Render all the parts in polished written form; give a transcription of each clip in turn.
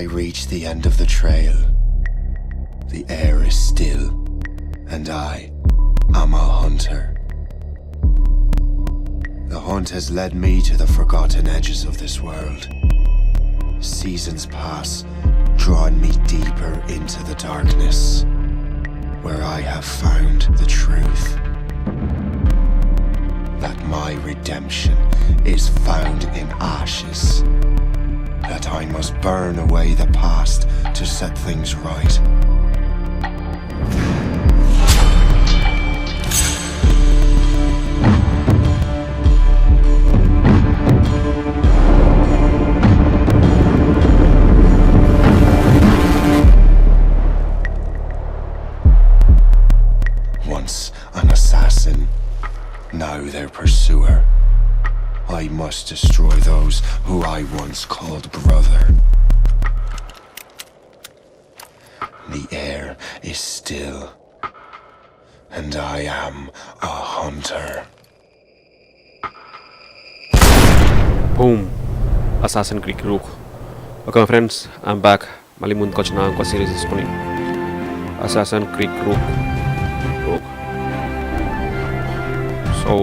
I reach the end of the trail. The air is still, and I am a hunter. The hunt has led me to the forgotten edges of this world. Seasons pass, drawing me deeper into the darkness, where I have found the truth. That my redemption is found in ashes. That I must burn away the past to set things right. Once an assassin, now their pursuer. I must destroy those who I once called brother. The air is still, and I am a hunter. Boom! Assassin Creek Rook. Okay my friends, I'm back. మళ్ళీ ముందుకు వచ్చిన ఇంకో series తీసుకొని Assassin Creek Rook. So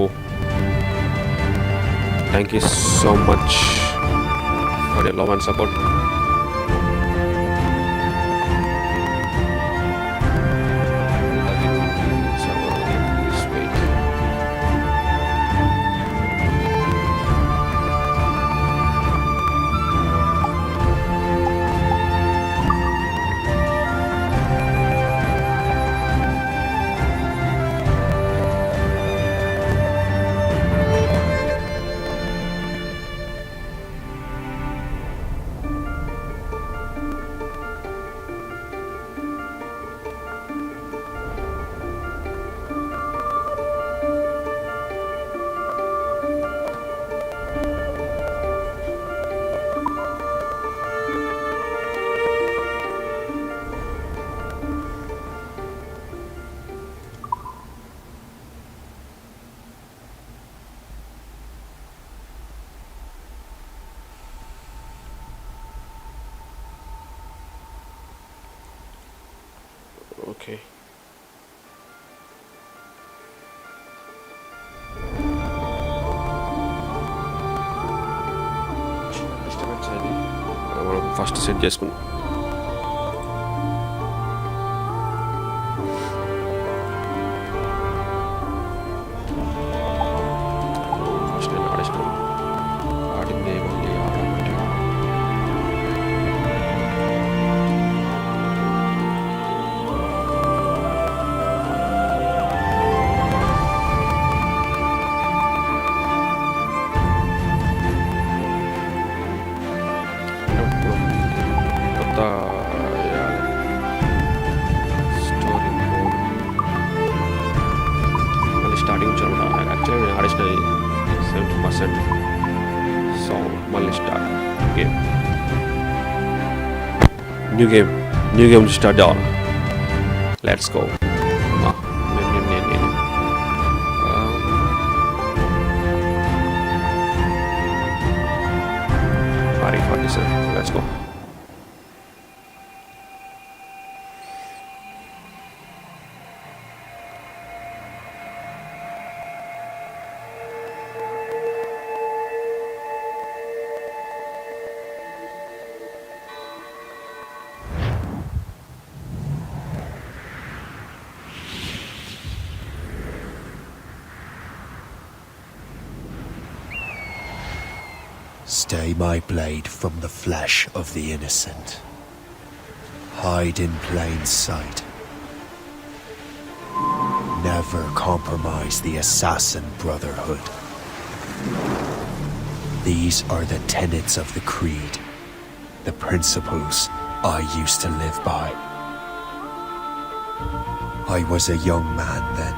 thank you so much for your love and support. Okay. Disturbance అది మనం first set చేసుకుందాం. First నేను ఆడేసిన ఆడిందే మళ్ళీ ఆడమంటే స్టోరీ మోడ్ మళ్ళీ స్టార్టింగ్ నుంచి యాక్చువల్లీ నేను ఆడిసినది 70%. సో మళ్ళీ start game new game start అవ్వాలి. Let's go. Party 47. Let's go. Stay my blade from the flesh of the innocent. Hide in plain sight. Never compromise the assassin brotherhood. These are the tenets of the creed, the principles I used to live by. I was a young man then.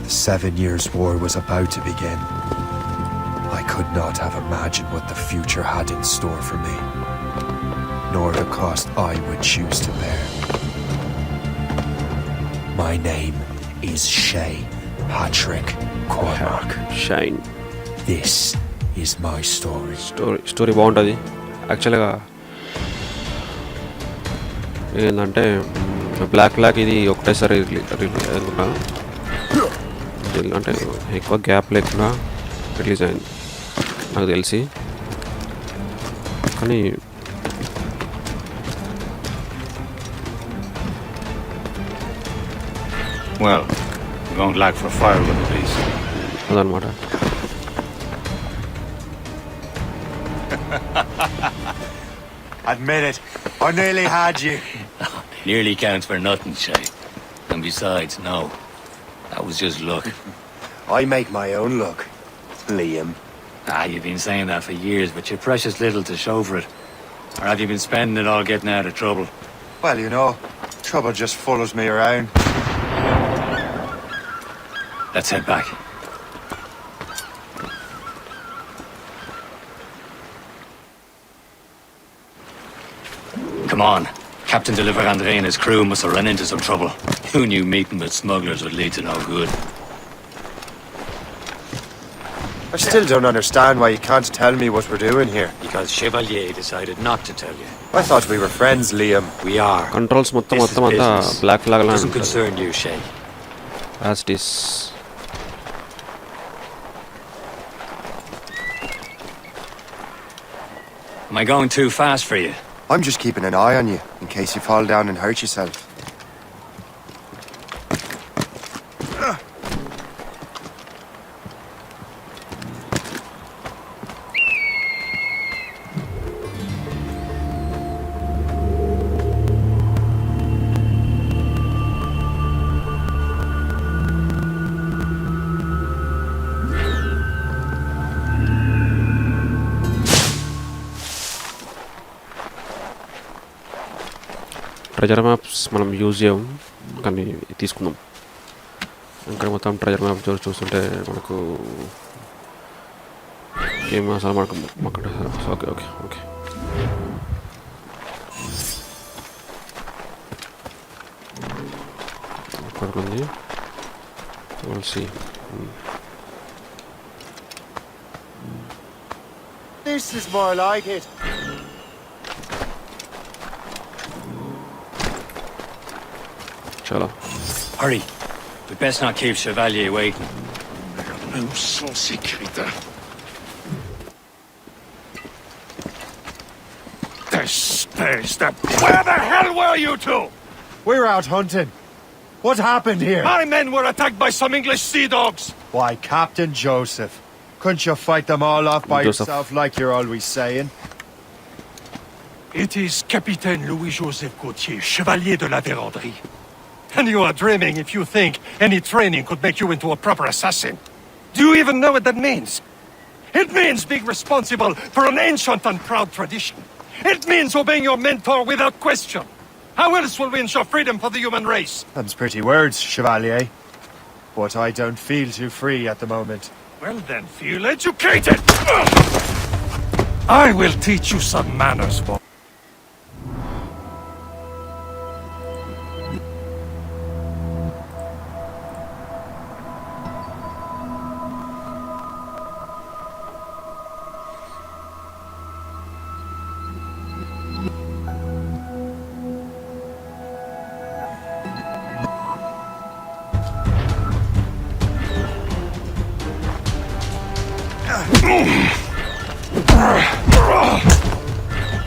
The 7 Years' War was about to begin. I could not have imagined what the future had in store for me, nor the cost I would choose to bear. My name is Shay Patrick Cormac. Shine. This is my story. Story బాగుంటుంది యాక్చువల్గా. ఏంటంటే black ఇది ఒకటేసారి ఎందుకు అంటే ఎక్కువ gap లేకుండా release అయింది నాకు తెలిసి. కానీ Well, we're going to lack for firewood at least. అదనమాట. Admit it, I nearly had you. Nearly counts for nothing, Shay. And besides, no. That was just luck. I make my own luck, Liam. You've been saying that for years, but you're precious little to show for it. Or have you been spending it all getting out of trouble? Well, you know, trouble just follows me around. Let's head back. Come on. Captain Deliver Andre and his crew must have run into some trouble. Who knew meeting with smugglers would lead to no good? I still don't understand why you can't tell me what we're doing here. Because Chevalier decided not to tell you. I thought we were friends, Liam. We are. Controls మొత్తం This is మొత్తం అంతా business. Black flag లా Doesn't concern you, Shay. As it is. Am I going too fast for you? I'm just keeping an eye on you, in case you fall down and hurt yourself. Treasure maps మనం use చేయం కానీ తీసుకుందాం. ఇక్కడ మొత్తం treasure map చూస్తుంటే మనకు ఏం అసలు మనకు అక్కడ ఓకే ఓకే ఓకే అక్కడికి ఉంది. This is more like it. చాలా Hurry. We best not keep Chevalier waiting. Nous sommes sécurité. Where the hell were you two? We're out hunting. What happened here? My men were attacked by some English sea dogs. Why, Captain Joseph. Couldn't you fight them all off by Joseph. yourself like you're always saying? It is Capitaine Louis-Joseph Gauthier, Chevalier de la Vérendrye. And you are dreaming if you think any training could make you into a proper assassin. Do you even know what that means? It means being responsible for an ancient and proud tradition. It means obeying your mentor without question. How else will we ensure freedom for the human race? Them's pretty words, Chevalier. But I don't feel too free at the moment. Well then, feel educated! I will teach you some manners, boy.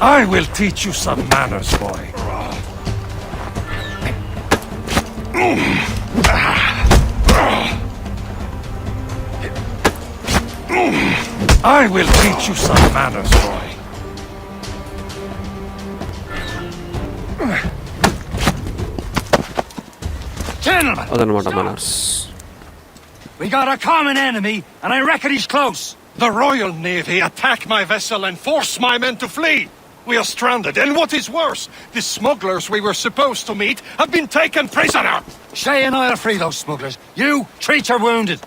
I will teach you some manners, boy. I will teach you some manners, boy. Gentlemen, అదనమాట మనర్స్. we got a common enemy, and I reckon he's close. The Royal Navy attack my vessel and force my men to flee. We are stranded, and what is worse, the smugglers we were supposed to meet have been taken prisoner. Shay and I'll free those smugglers. You treat your wounded.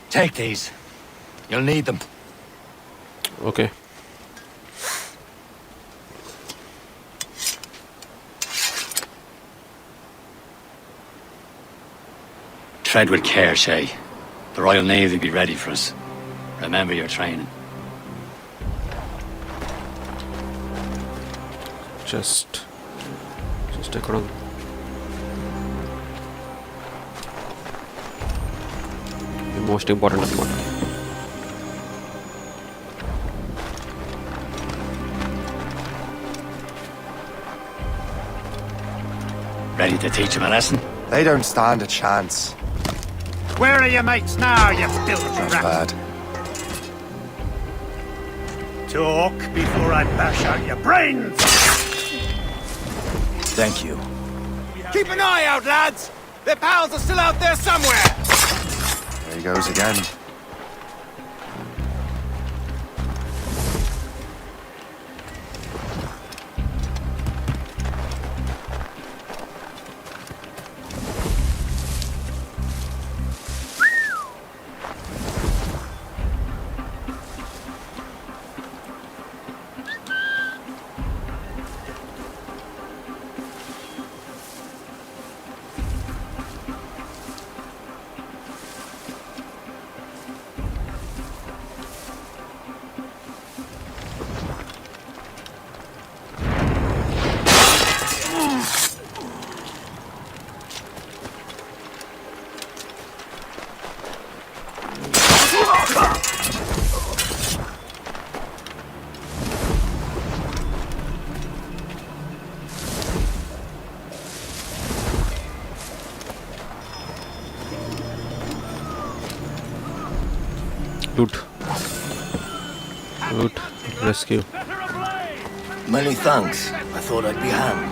Take these. You'll need them. Okay Tread with care, Shay. The Royal Navy be ready for us. Remember your training. Just ఎక్కడ ఉంది? Most important అనమాట. Ready to teach him a lesson? They don't stand a chance. Where are your mates now, you filthy That's rat? bad. Talk before I bash out your brains! Thank you. Keep an eye out, lads! Their pals are still out there somewhere! There he goes again. Loot. Rescue. Many thanks. I thought I'd be hanged.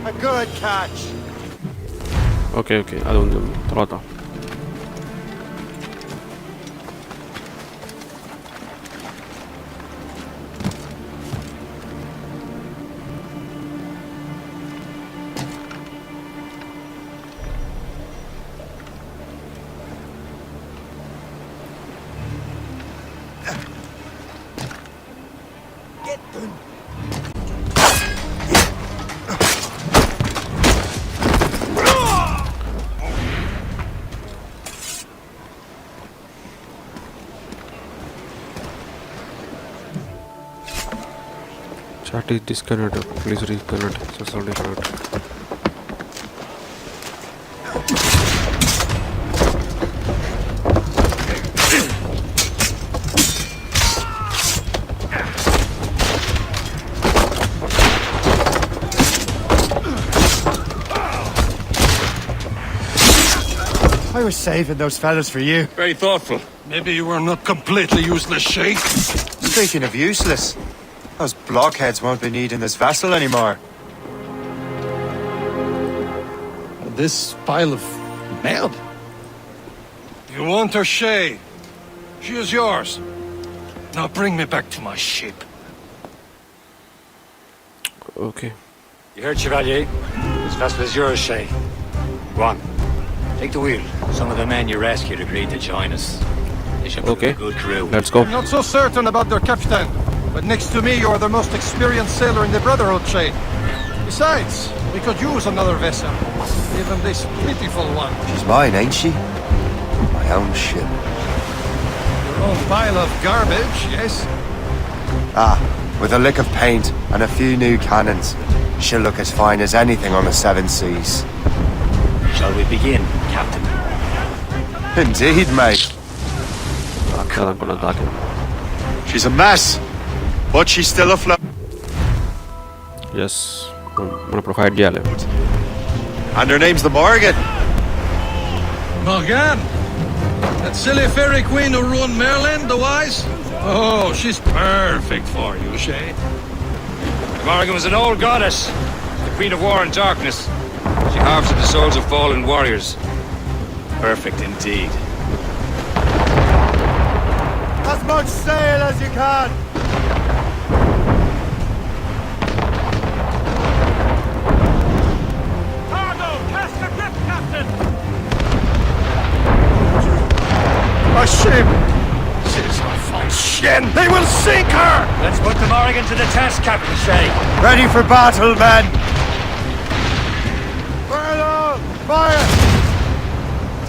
A good catch! Okay అది ఉంది తర్వాత. Chat is disconnected. Please reconnect. Successful disconnect. I was saving those fellas for you. Very thoughtful. Maybe you were not completely useless, Sheikh. Speaking of useless, those blockheads won't be needing this vessel anymore. This pile of mail? You want her, Shay? She is yours. Now bring me back to my ship. Okay. You heard, Chevalier? This vessel is yours, Shay. Go on. Take the wheel. Some of the men you rescued agreed to join us. They should prove Okay. a good crew. Let's go. I'm not so certain about their captain, but next to me you are the most experienced sailor in the Brotherhood, Shay. Besides, we could use another vessel. Even this pitiful one. She's mine, ain't she? My own ship. Your own pile of garbage, yes? Ah, with a lick of paint and a few new cannons, she'll look as fine as anything on the seven seas. Shall we begin, Captain? Indeed, mate. అనుకున్న దాకా. She's a mess, but she's still afloat. Yes. మనం ఇప్పుడు fight చేయాలి. And her name's the Morgan. Morgan? That silly fairy queen who ruined Merlin, the wise? Oh, she's perfect for you, Shay. Morgan was an old goddess, the queen of war and darkness. She harvested the souls of fallen warriors. Perfect indeed. As much sail as you can. Cargo! Cast the grip, Captain! A ship! This is a false Shin! They will sink her! Let's put the Morrigan to the test, Captain Shay. Ready for battle, men! Fire all! Fire!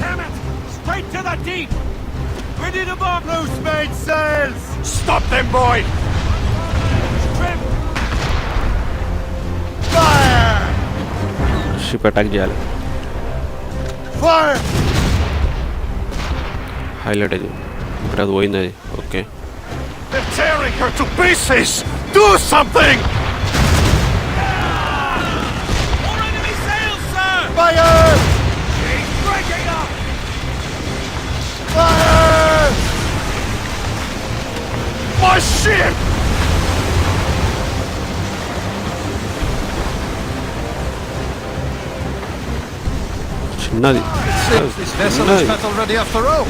Damn it! Straight to the deep! Ready to bomb! Loose main sails! Stop them, boy! Trim! Fire! Ship attack చేయాలి. Fire! Highlight అది ఇక్కడ అది పోయింది అది. Okay They're tearing her to pieces! Do something! More enemy sails, sir! Fire! He's breaking up! Fire! My ship! చిన్నది This vessel is not already after all.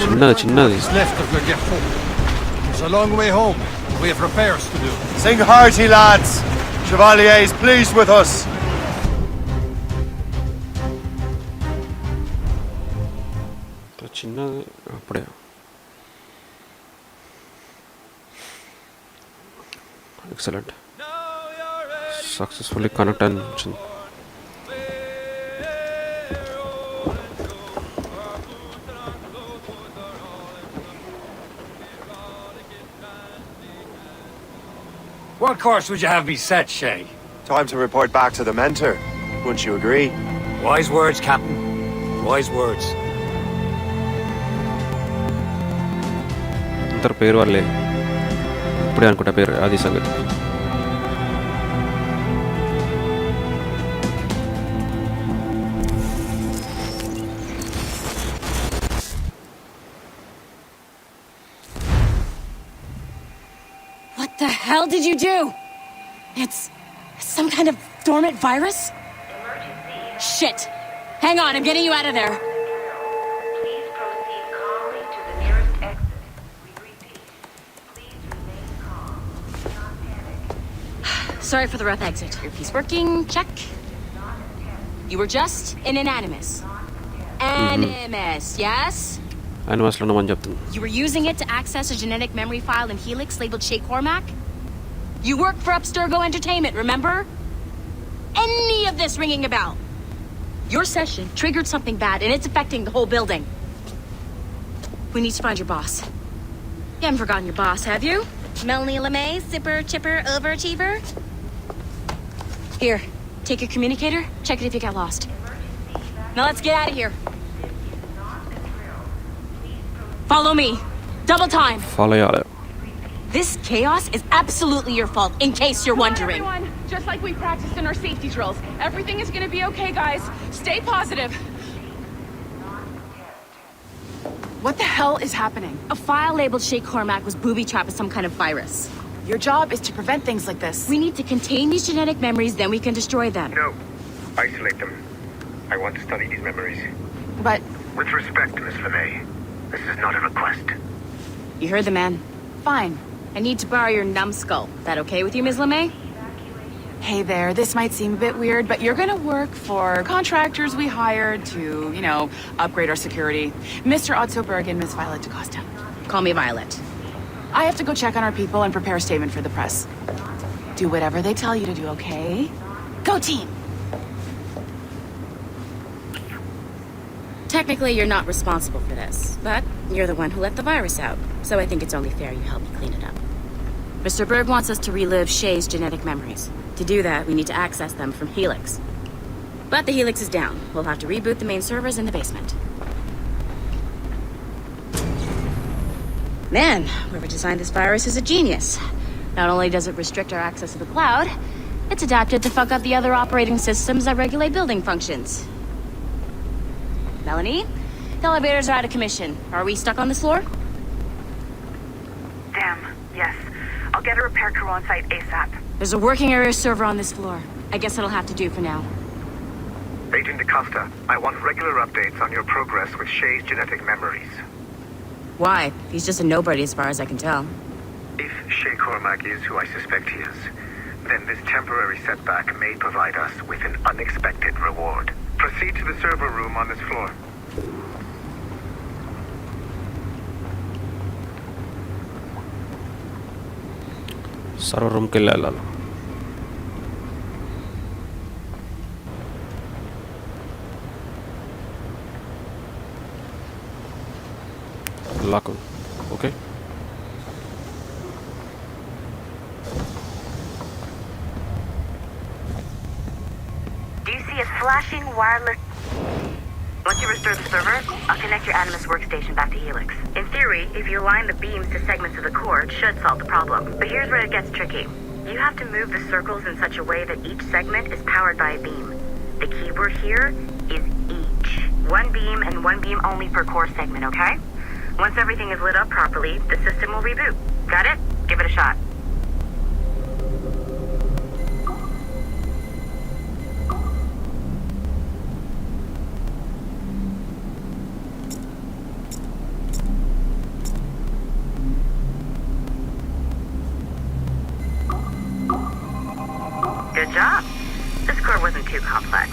చిన్నది What's left of the depot? It's a long way home. We have repairs to do. Sing hearty, lads! Chevalier is pleased with us. చిన్నది అప్పుడే excellent successfully connect అని వచ్చింది. What course would you have me set, Shay? Time to report back to the mentor. Wouldn't you agree? Wise words, Captain. Wise words. అందరు పేరు వాళ్ళే ఇప్పుడే అనుకుంటా పేరు అది సంగతి. What the hell did you do? It's some kind of dormant virus? Shit. Hang on, I'm getting you out of there. Please proceed calmly to the nearest exit. We repeat, please remain calm. Do not panic. Sorry for the rough exit. Earpiece working, check. You were just an animus. Animus, yes? యానివర్స్లో ఉన్నామని చెప్తుంది. You were using it to access a genetic memory file in Helix labeled Shay Cormac? You worked for Abstergo Entertainment, remember? Any of this ringing a bell? Your session triggered something bad, and it's affecting the whole building. We need to find your boss. You haven't forgotten your boss, have you? Melanie LeMay, zipper, chipper, overachiever? Here, take your communicator, check it if you got lost. Now let's get out of here. Follow me. Double time. Follow అయ్యాలి. This chaos is absolutely your fault, in case you're wondering. Everyone, just like we practiced in our safety drills. Everything is gonna be okay, guys. Stay positive. What the hell is happening? A file labeled Shay Cormac was booby-trapped with some kind of virus. Your job is to prevent things like this. We need to contain these genetic memories, then we can destroy them. No. Isolate them. I want to study these memories. But With respect, Miss LeMay, this is not a request. You heard the man. fine. I need to borrow your numbskull. That okay with you, Ms. LeMay? Hey there, this might seem a bit weird, but you're gonna work for contractors we hired to, upgrade our security. Mr. Ottoberg and Miss Violet DaCosta. Call me Violet. I have to go check on our people and prepare a statement for the press. Do whatever they tell you to do, okay? Go team! Technically, you're not responsible for this, but you're the one who let the virus out, so I think it's only fair you help me clean it up. Mr. Berg wants us to relive Shay's genetic memories. To do that, we need to access them from Helix. But the Helix is down. We'll have to reboot the main servers in the basement. Man, whoever designed this virus is a genius. Not only does it restrict our access to the cloud, it's adapted to fuck up the other operating systems that regulate building functions. Melanie, the elevators are out of commission. Are we stuck on this floor? Damn, yes. I'll get a repair crew on site ASAP. There's a working area server on this floor. I guess that'll have to do for now. Agent DaCosta, I want regular updates on your progress with Shay's genetic memories. Why? He's just a nobody as far as I can tell. If Shay Cormac is who I suspect he is, then this temporary setback may provide us with an unexpected reward. Proceed to the server room on this floor. Server రూమ్కి వెళ్ళాలి. Lock okay. Do you see a flashing wireless... Once you restore the server, I'll connect your Animus workstation back to Helix. In theory, if you align the beams to segments of the core, it should solve the problem. But here's where it gets tricky. You have to move the circles in such a way that each segment is powered by a beam. The keyword here is each. One beam and one beam only per core segment, okay? Once everything is lit up properly, the system will reboot. Got it? Give it a shot. Good job. This core wasn't too complex,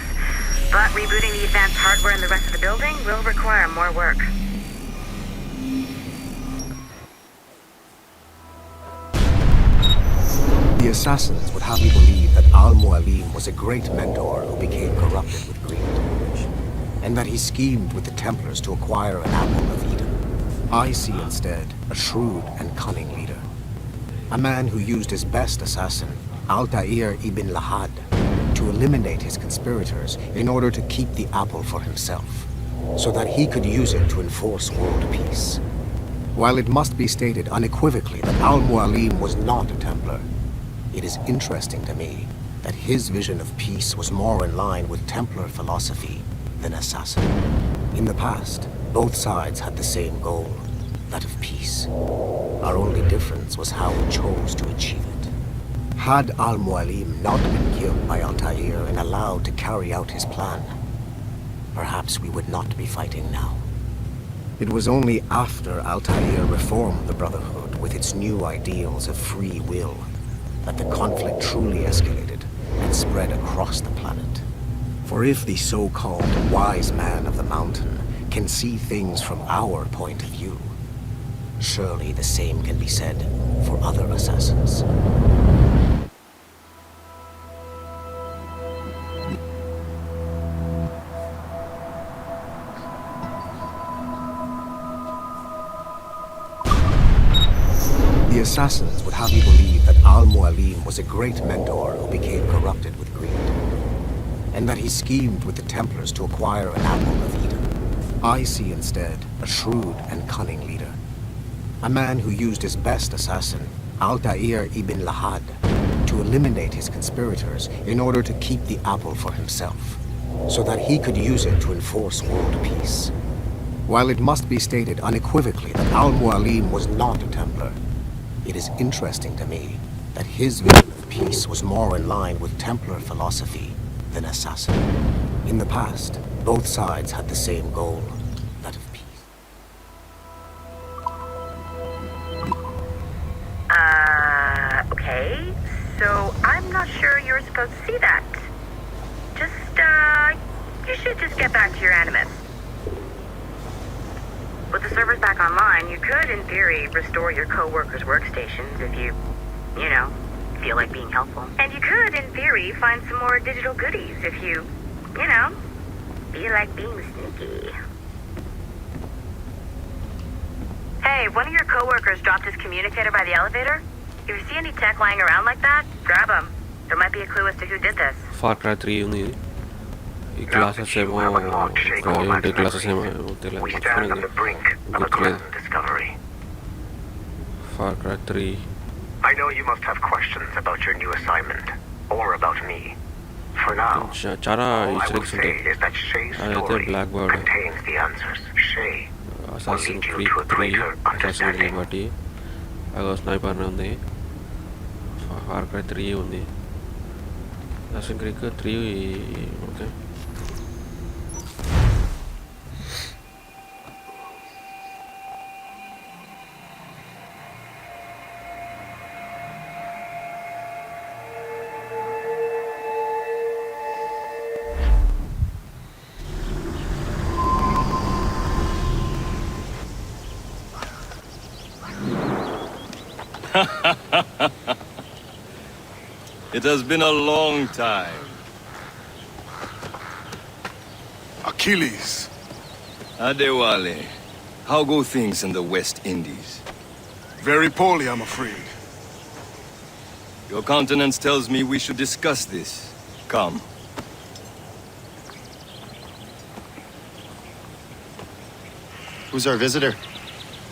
but rebooting the advanced hardware in the rest of the building will require more work. The assassins would have you believe that Al-Mualim was a great mentor who became corrupted with greed, and that he schemed with the Templars to acquire an apple of Eden. I see instead a shrewd and cunning leader, a man who used his best assassin, Altair ibn Lahad, to eliminate his conspirators in order to keep the apple for himself, so that he could use it to enforce world peace. While it must be stated unequivocally that Al-Mualim was not a Templar, it is interesting to me that his vision of peace was more in line with Templar philosophy than assassin. In the past, both sides had the same goal, that of peace. Our only difference was how we chose to achieve it. Had Al-Mualim not been killed by Altair and allowed to carry out his plan, perhaps we would not be fighting now. It was only after Altair reformed the Brotherhood with its new ideals of free will that the conflict truly escalated and spread across the planet. For if the so-called wise man of the mountain can see things from our point of view, surely the same can be said for other assassins. The assassins would have you believe that Al-Mualim was a great mentor who became corrupted with greed, and that he schemed with the Templars to acquire an apple of Eden. I see instead a shrewd and cunning leader, a man who used his best assassin, Altair ibn Lahad, to eliminate his conspirators in order to keep the apple for himself, so that he could use it to enforce world peace. While it must be stated unequivocally that Al-Mualim was not a Templar, it is interesting to me that his vision of peace was more in line with Templar philosophy than assassin. In the past, both sides had the same goal, that of peace. Okay. So I'm not sure you're supposed to see that. You should just get back to your Animus. With the servers back online, you could, in theory, restore your co-workers' workstations if you feel like being helpful. And you could, in theory, find some more digital goodies if you feel like being sneaky. Hey, one of your co-workers dropped his communicator by the elevator. If you see any tech lying around like that, grab them. There might be a clue as to who did this. Far Cry 3 ఉంది. ఈ classes ఏమో ఏంటి classes ఏమో తెలియదు. We stand on the brink of a grand discovery. Far Cry 3. I know you must have questions about your new assignment, or about me. For now, చాలా all I will easter say ఉంటాయి. is that Shay's అదైతే story black bird, contains the answers. Shay will assassin lead you creed to a 3, greater assassin understanding. బట్టి అగో sniper ఉంది. Far Cry 3 ఉంది. Assassin Creed 3 okay. It has been a long time. Achilles. Adewale, how go things in the West Indies? Very poorly, I'm afraid. Your countenance tells me we should discuss this. Come. Who's our visitor?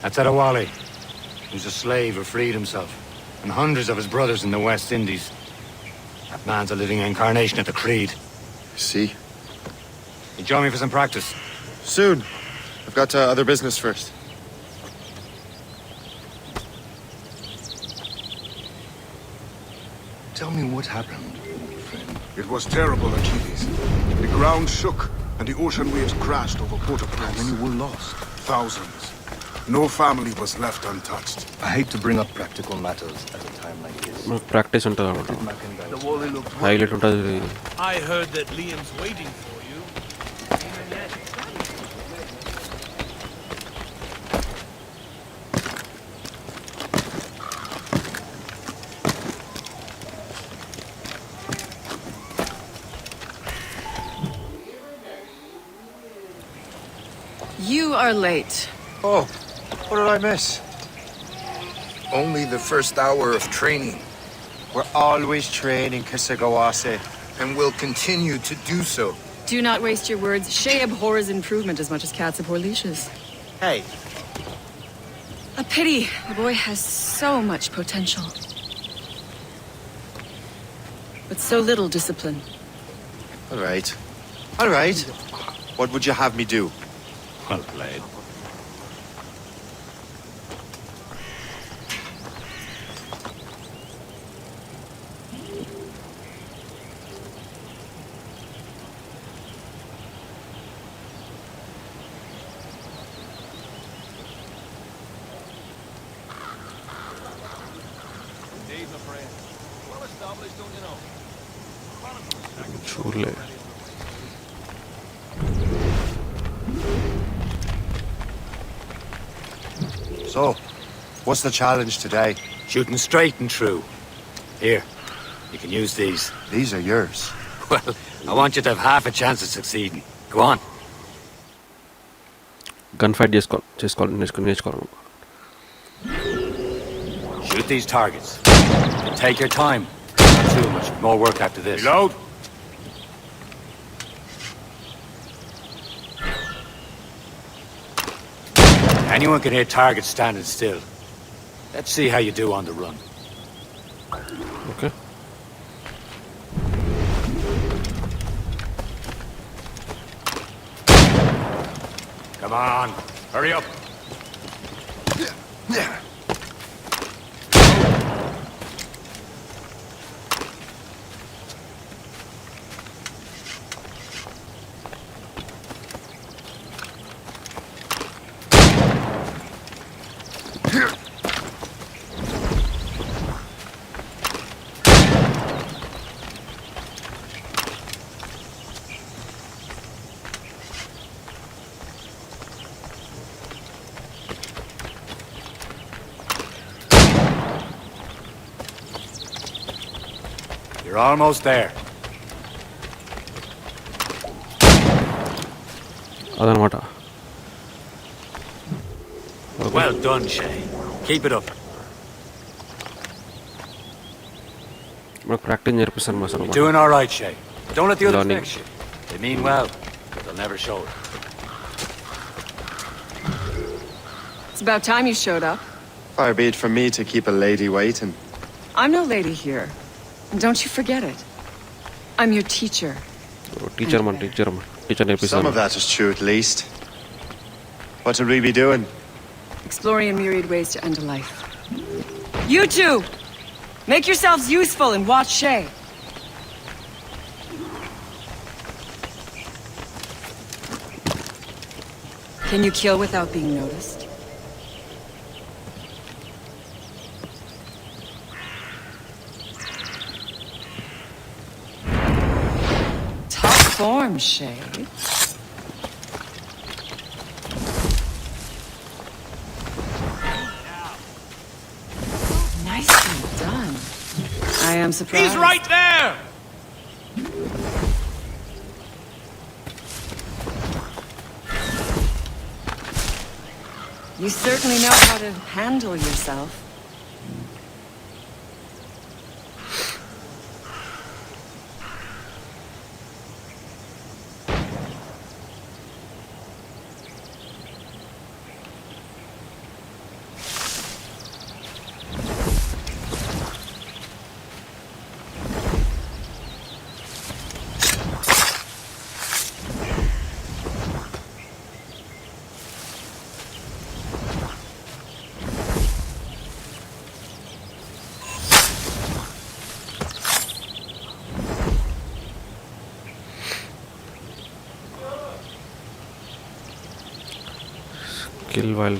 That's Adewale. He's a slave who freed himself, and hundreds of his brothers in the West Indies. That man's a living incarnation of the Creed. See? You join me for some practice? Soon. I've got other business first. Tell me what happened, friend. It was terrible, Achilles. The ground shook, and the ocean waves crashed over Port-au-Prince. How many were lost? Thousands. No family was left untouched. I hate to bring up practical matters at a time like this. Practice ఉంటుంది highlight ఉంటుంది. I heard that Liam's waiting for you. You are late. Oh, what did I miss? Only the first hour of training. We're always training, Kisagawase. And will continue to do so. Do not waste your words. Shay abhors improvement as much as cats abhor leashes. Hey. A pity. The boy has so much potential. But so little discipline. All right. All right. What would you have me do? Well played. చూడలే. So, what's the challenge today? Shooting straight and true. Here, you can use these. These are yours. Well, I want you to have half a chance of succeeding. Go on. Gun fight నేర్చుకోవాలి. Shoot these targets. Take your time. Not too much more work after this. Reload. Anyone can hit targets standing still. Let's see how you do on the run. Okay. Come on, hurry up. You're almost there. అదనమాట. Well done, Shay. Keep it up. మనకు practice నేర్పిస్తాను మా sir. You're doing all right, Shay. Don't let the others Learning. vex you. They mean well, but they'll never show it. It's about time you showed up. Far be it from me to keep a lady waiting. I'm no lady here. And don't you forget it. I'm your teacher. Teacher Some నేర్పిస్తాను. of that is true at least. What would we be doing? Exploring a myriad ways to end a life. You two! Make yourselves useful and watch Shay. Can you kill without being noticed? Top form, Shay. Nicely done. I am surprised. He's right there! You certainly know how to handle yourself. Kill while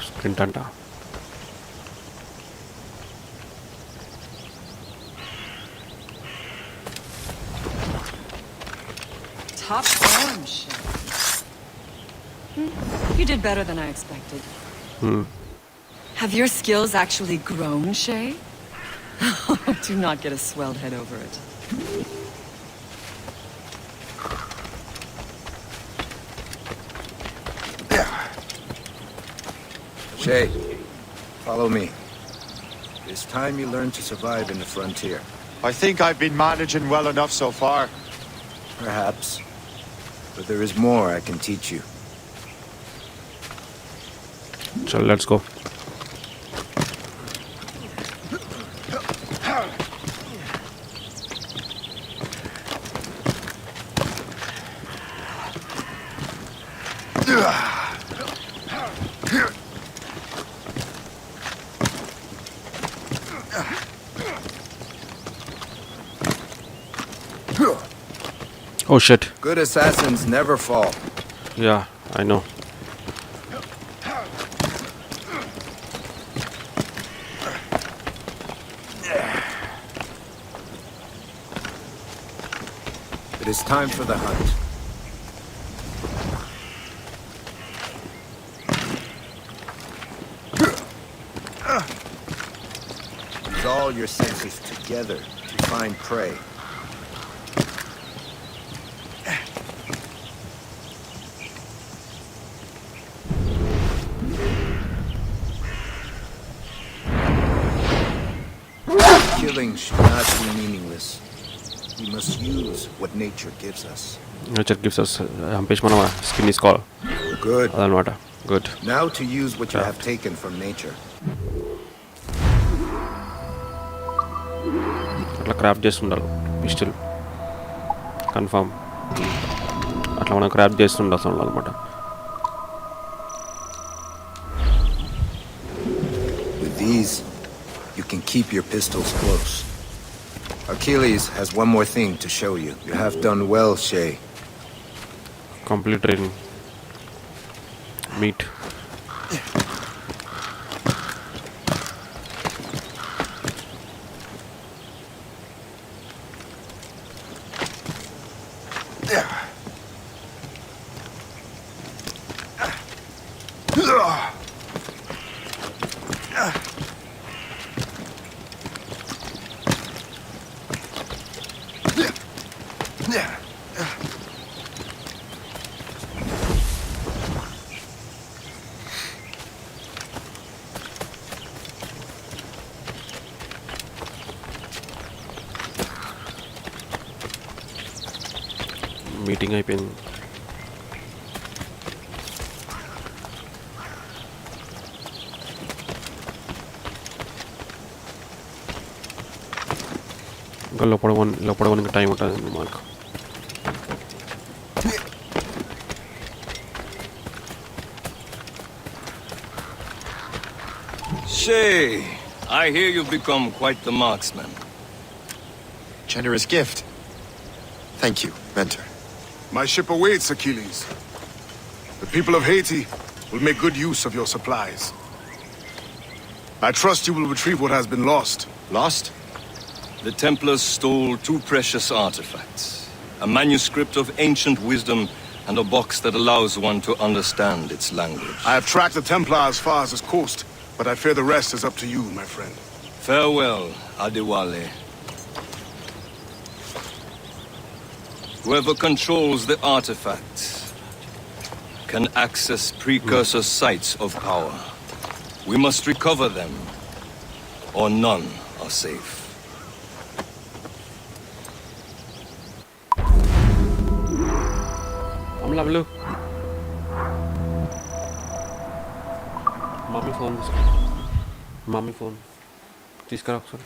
sprint anta. Top form, Shay. You did better than I expected. Have your skills actually grown, Shay? Do not get a swelled head over it. Shay, follow me. It's time you learn to survive in the frontier. I think I've been managing well enough so far. Perhaps. But there is more I can teach you. So let's go. Oh shit. Good assassins never fall. Yeah, I know. It is time for the hunt. Use all your senses together to find prey. Killing should not be meaningless. We must use what nature gives us. Nature gives us Hampesh Manava skin is called. Good. Adanmata. Good. Now to use what you have taken from nature. అట్లా craft చేస్తుండాలి pistol confirm అట్లా మనం craft చేస్తుండాల్సి అనమాట. With these, you can keep your pistols close. Achilles has one more thing to show you. You have done well, Shay. Complete training. Meat. Meeting అయిపోయింది. ఇంకా లోపల time ఉంటుంది మాకు. Shay, I hear you've become quite the marksman. Generous gift. Thank you, mentor. My ship awaits, Achilles. The people of Haiti will make good use of your supplies. I trust you will retrieve what has been lost. Lost? The Templars stole 2 precious artifacts. A manuscript of ancient wisdom and a box that allows one to understand its language. I have tracked the Templar as far as this coast, but I fear the rest is up to you, my friend. Farewell, Adewale. Whoever controls the artifact can access precursor sites of power. We must recover them, or none are safe. Amla Mommy phone. తీసుకురా ఒకసారి.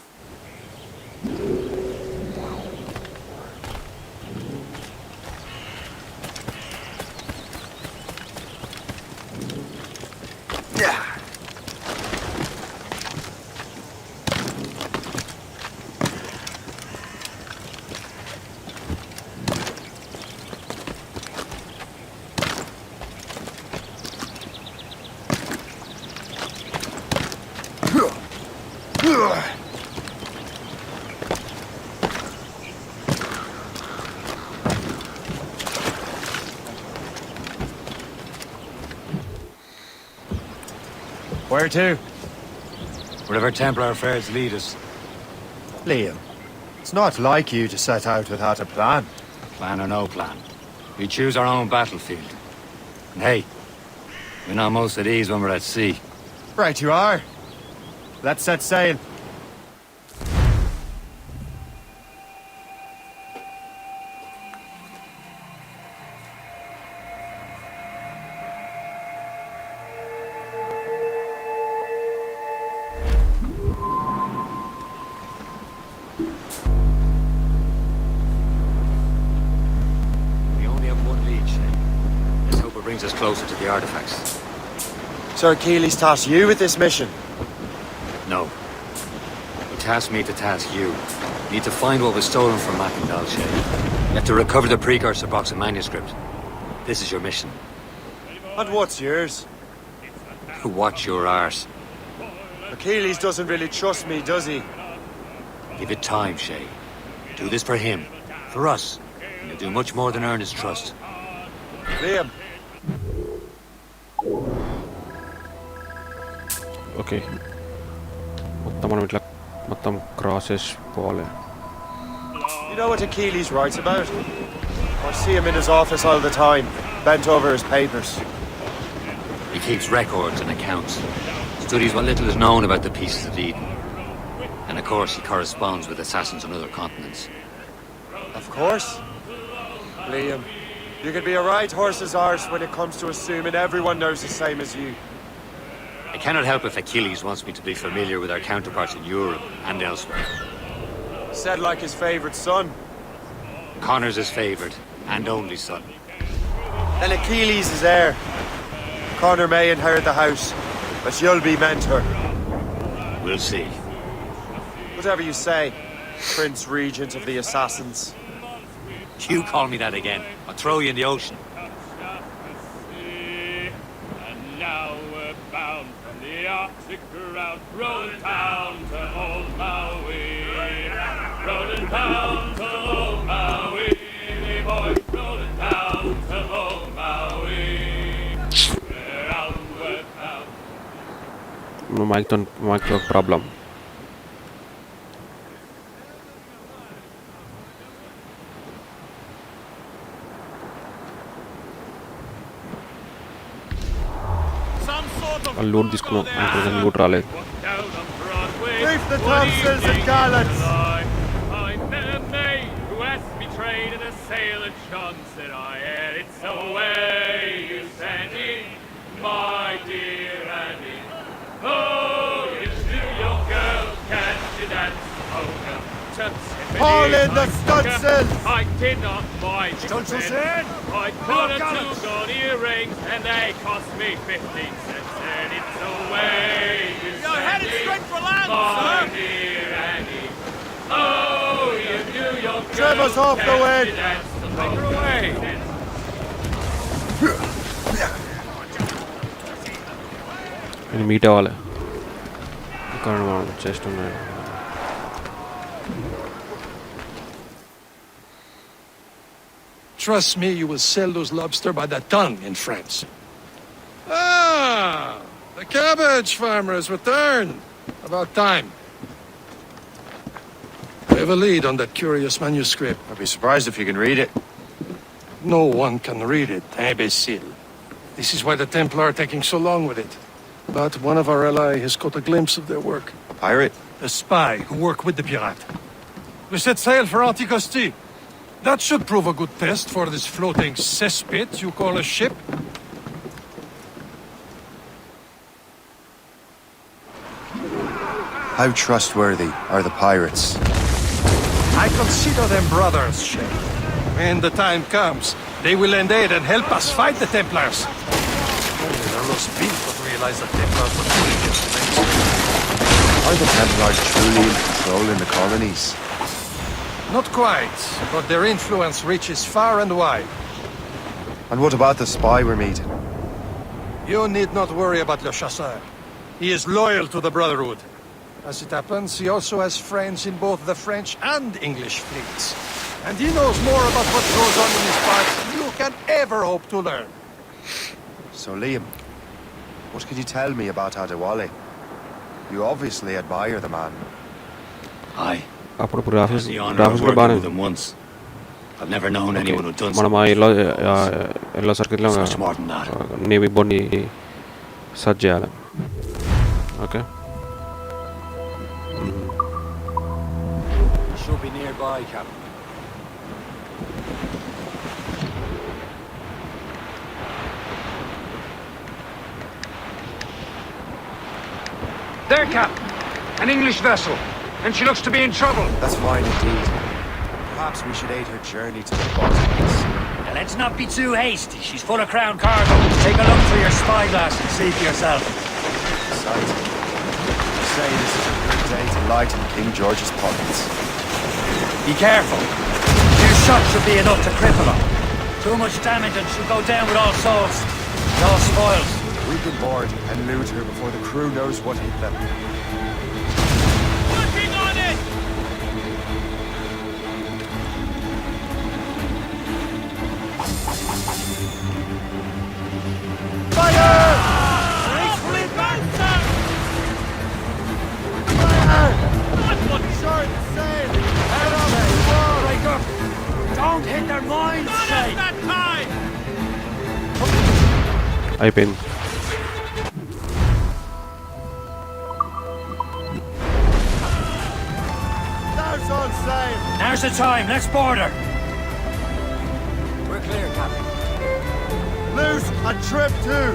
Where to? Wherever Templar affairs lead us. Liam, it's not like you to set out without a plan. Plan or no plan. We choose our own battlefield. And hey, we're not most at ease when we're at sea. Right you are. Let's set sail. Brings us closer to the artifacts. Sir Keely's tasked you with this mission? No. He tasked me to task you. You need to find what was stolen from Mac and Dalshay. You have to recover the precursor box of manuscript. This is your mission. And what's yours? Watch your arse. Achilles doesn't really trust me, does he? Give it time, Shay. Do this for him. For us. And you'll do much more than earn his trust. Liam. Okay మొత్తం మనం ఇట్లా మొత్తం cross చేసి పోవాలి. You know what Achilles writes about? I see him in his office all the time, bent over his papers. He keeps records and accounts. Studies what little is known about the pieces of Eden. And of course he corresponds with assassins on other continents. Of course. Liam, you could be a right horse's arse when it comes to assuming everyone knows the same as you. I cannot help if Achilles wants me to be familiar with our counterparts in Europe and elsewhere. Said like his favourite son. Connor's his favourite and only son. Then Achilles is heir. Connor may inherit the house, but you'll be mentor. We'll see. Whatever you say, Prince Regent of the Assassins. You call me that again, I'll throw you in the ocean. Arctic crowd rolling down to old Maui, rolling down to old Maui, boy, rolling down to old Maui. We're outward bound. No mic problem. Load తీసుకున్నాం అనుకుంటున్నాను load రాలేదు. Brief the topsails and gallants! I met a maid who asked me trade and a sailor John said I had it so way you Sandy, my dear Andy. Oh, you do your girl, catch you that poker. Haul in the stunsails! I did not buy the Stunsails in! I put a 2 gold earrings and they cost me 15 cents. And it's away you You're headed straight for land, my sir! dear Annie. Oh, you do your girl. Trevor's off the wind! Take her away. నేను meet అవ్వాలి ఇక్కడ చేస్తున్నాను. Trust me, you will sell those lobster by the ton in France. Ah, the cabbage farmer has returned. About time. I have a lead on that curious manuscript. I'd be surprised if you can read it. No one can read it, imbecile. This is why the Templar are taking so long with it. But one of our allies has caught a glimpse of their work. A pirate? A spy who worked with the pirate. We set sail for Anticosti. That should prove a good test for this floating cesspit you call a ship. How trustworthy are the pirates? I consider them brothers, Shay. When the time comes, they will lend aid and help us fight the Templars. Only the Los Pintos realize the Templars were doing it. Are the Templars truly in control in the colonies? Not quite, but their influence reaches far and wide. And what about the spy we're meeting? You need not worry about Le Chasseur. He is loyal to the Brotherhood. As it happens, he also has friends in both the French and English fleets. And he knows more about what goes on in his parts than you can ever hope to learn. So, Liam, what can you tell me about Adewale? You obviously admire the man. Aye. అప్పుడు graphics The honor of graphics కూడా working బాగానే with him once. I've never known anyone who done మనం ఆ yellow సర్కిట్లో much more than that. Navy బోర్డ్ని search చేయాలి okay Should be nearby, Captain. There, Captain. An English vessel. And she looks to be in trouble. That's fine indeed. Perhaps we should aid her journey to the Balkans. Now, let's not be too hasty. She's full of crown cargo. Take a look through your spyglass and see for yourself. Besides, you say this is a good day to lighten King George's pockets. Be careful. Two shots should be enough to cripple her. Too much damage and she'll go down with all souls. It's all spoiled. We can board and loot her before the crew knows what hit them. Working on it! Fire! Gracefully banter! That's what short sail! Head on it! Break up! Don't hit their minds, Shay! That time! అయిపోయింది Now's on sail! Now's the time. Let's board her. We're clear, Captain. Loose and trim too!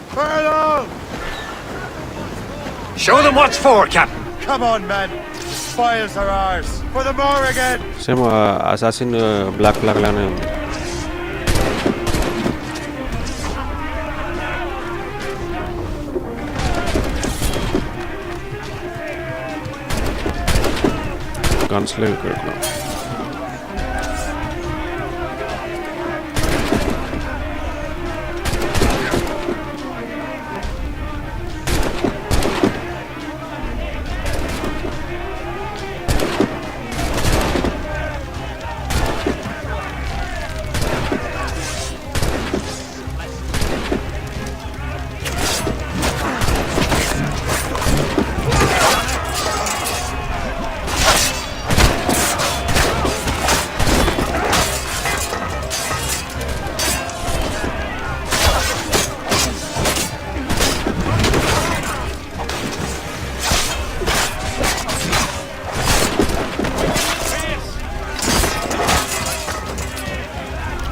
Furlong! Show them what's for, Captain. Come on, men! The spoils are ours! For the more again! Same Assassin Black Flag లానే ఉంది guns లేవు ఇక్కడ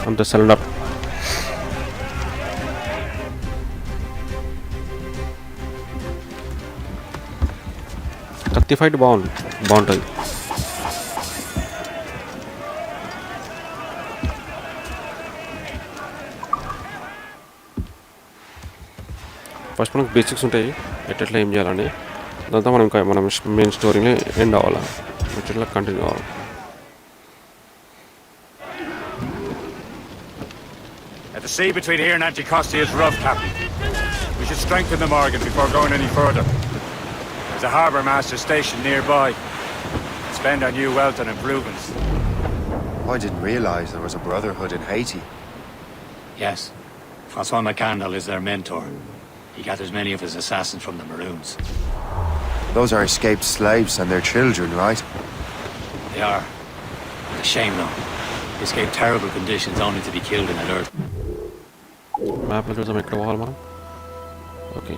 అంత cylinder కత్తి fight బాగుంటుంది first మనకు basics ఉంటాయి ఎట్లా ఏం చేయాలని దాంతో మనం ఇంకా మనం మెయిన్ స్టోరీని ఎండ్ అవ్వాలి ఎట్లా కంటిన్యూ అవ్వాలి The sea between here and Anticosti is rough, Captain. We should strengthen the Morgan before going any further. There's a harbour master stationed nearby. Spend our new wealth on improvements. I didn't realize there was a brotherhood in Haiti. Yes. Francois McCandle is their mentor. He gathers many of his assassins from the Maroons. Those are escaped slaves and their children, right? They are. A shame, though. They escaped terrible conditions only to be killed in alert. Map lo chusam ikkada poవాలి మనం. Okay.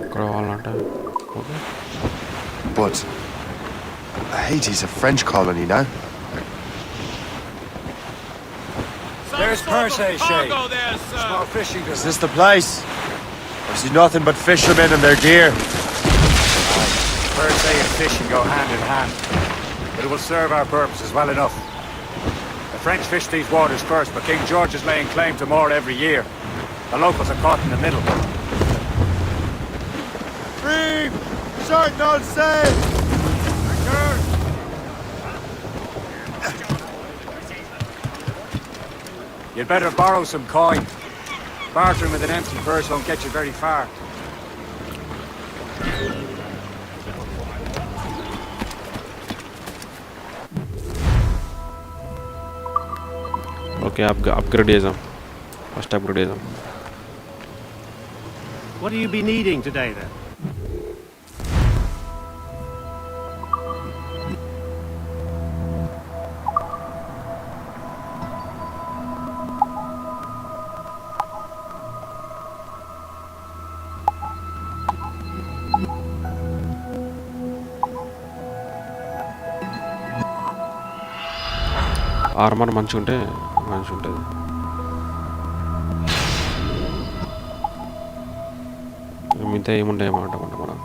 Ikkada poవాలంటే. Okay. But Haiti's a French colony now. There's Perse, Shay. Small fishing Is this the place? I see nothing but fishermen and their gear. Perse and fishing go hand in hand. But it will serve our purposes well enough. The French fish these waters first, but King George is laying claim to more every year. The locals are caught in the middle. Reeve! Short not safe! You'd better borrow some coin. Bartering with an empty purse won't get you very far. Okay, upgrade చేద్దాం. First upgrade చేద్దాం. What do you be needing today, then? Armour మంచిగా ఉంటే మంచిగా ఉంటుంది. మిగతా ఏముంటాయి ఏమంటాం మనం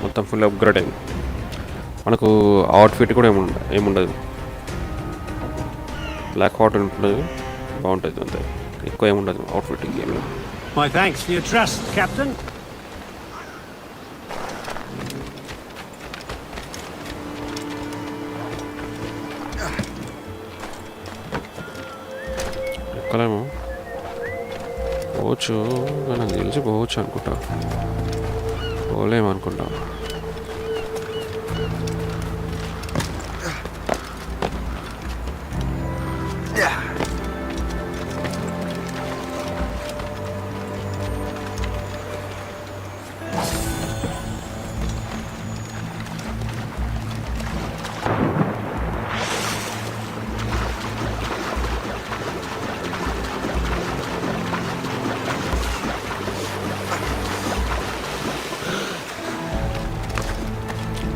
మొత్తం ఫుల్ అప్గ్రేడ్ అయింది. మనకు అవుట్ఫిట్ కూడా ఏముండదు. బ్లాక్ అవుట్ ఉంటుంది, బాగుంటుంది అంతే, ఎక్కువ ఏముండదు అవుట్ఫిట్ గేమ్లో. My thanks for your trust, Captain. ఎక్కలేము, పోవచ్చు, నాకు తెలిసి పోవచ్చు అనుకుంటా, పోలేము అనుకుంటా.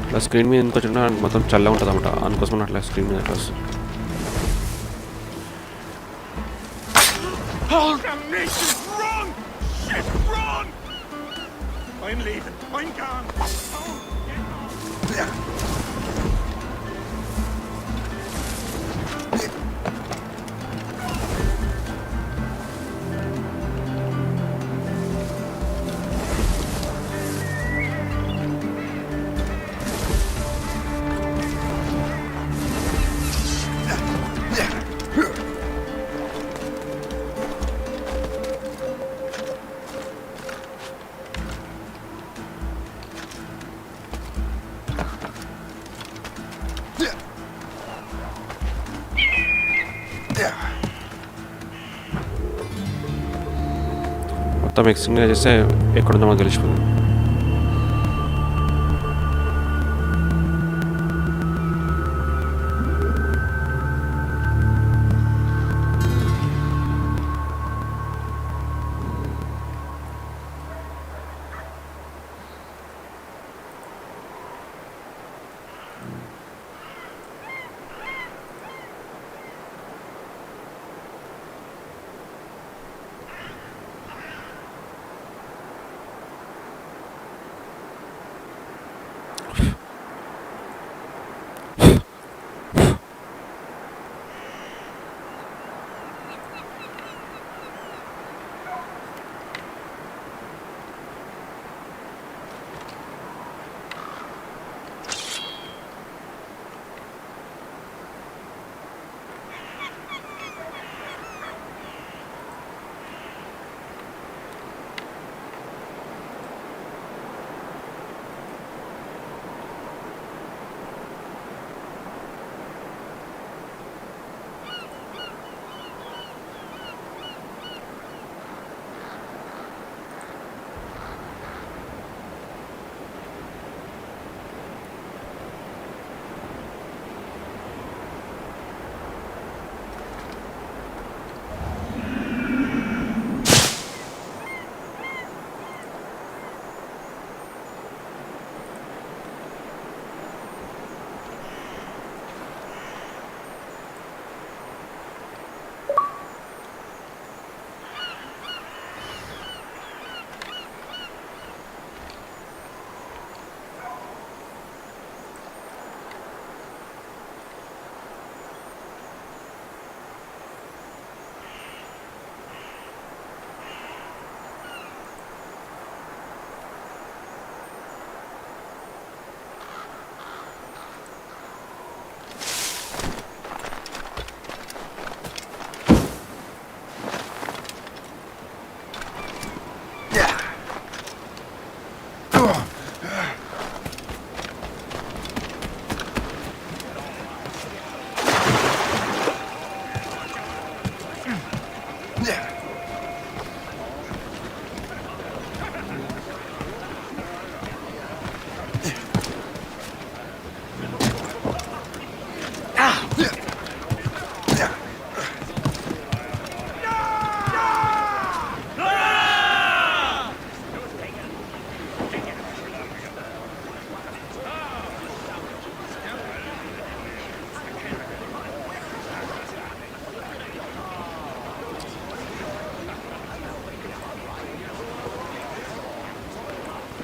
అట్లా స్క్రీన్ మీద ఎందుకు వచ్చినా మొత్తం చల్లగా ఉంటుంది అన్నమాట, అందుకోసం అట్లా స్క్రీన్ మీద అట్లా వస్తుంది. Hold them, nations! Run! Shit, run! I'm leaving. I'm gone. మొత్తం ఎక్స్టెండ్ చేస్తే ఎక్కడుందో మనకు తెలిసిపోతుంది.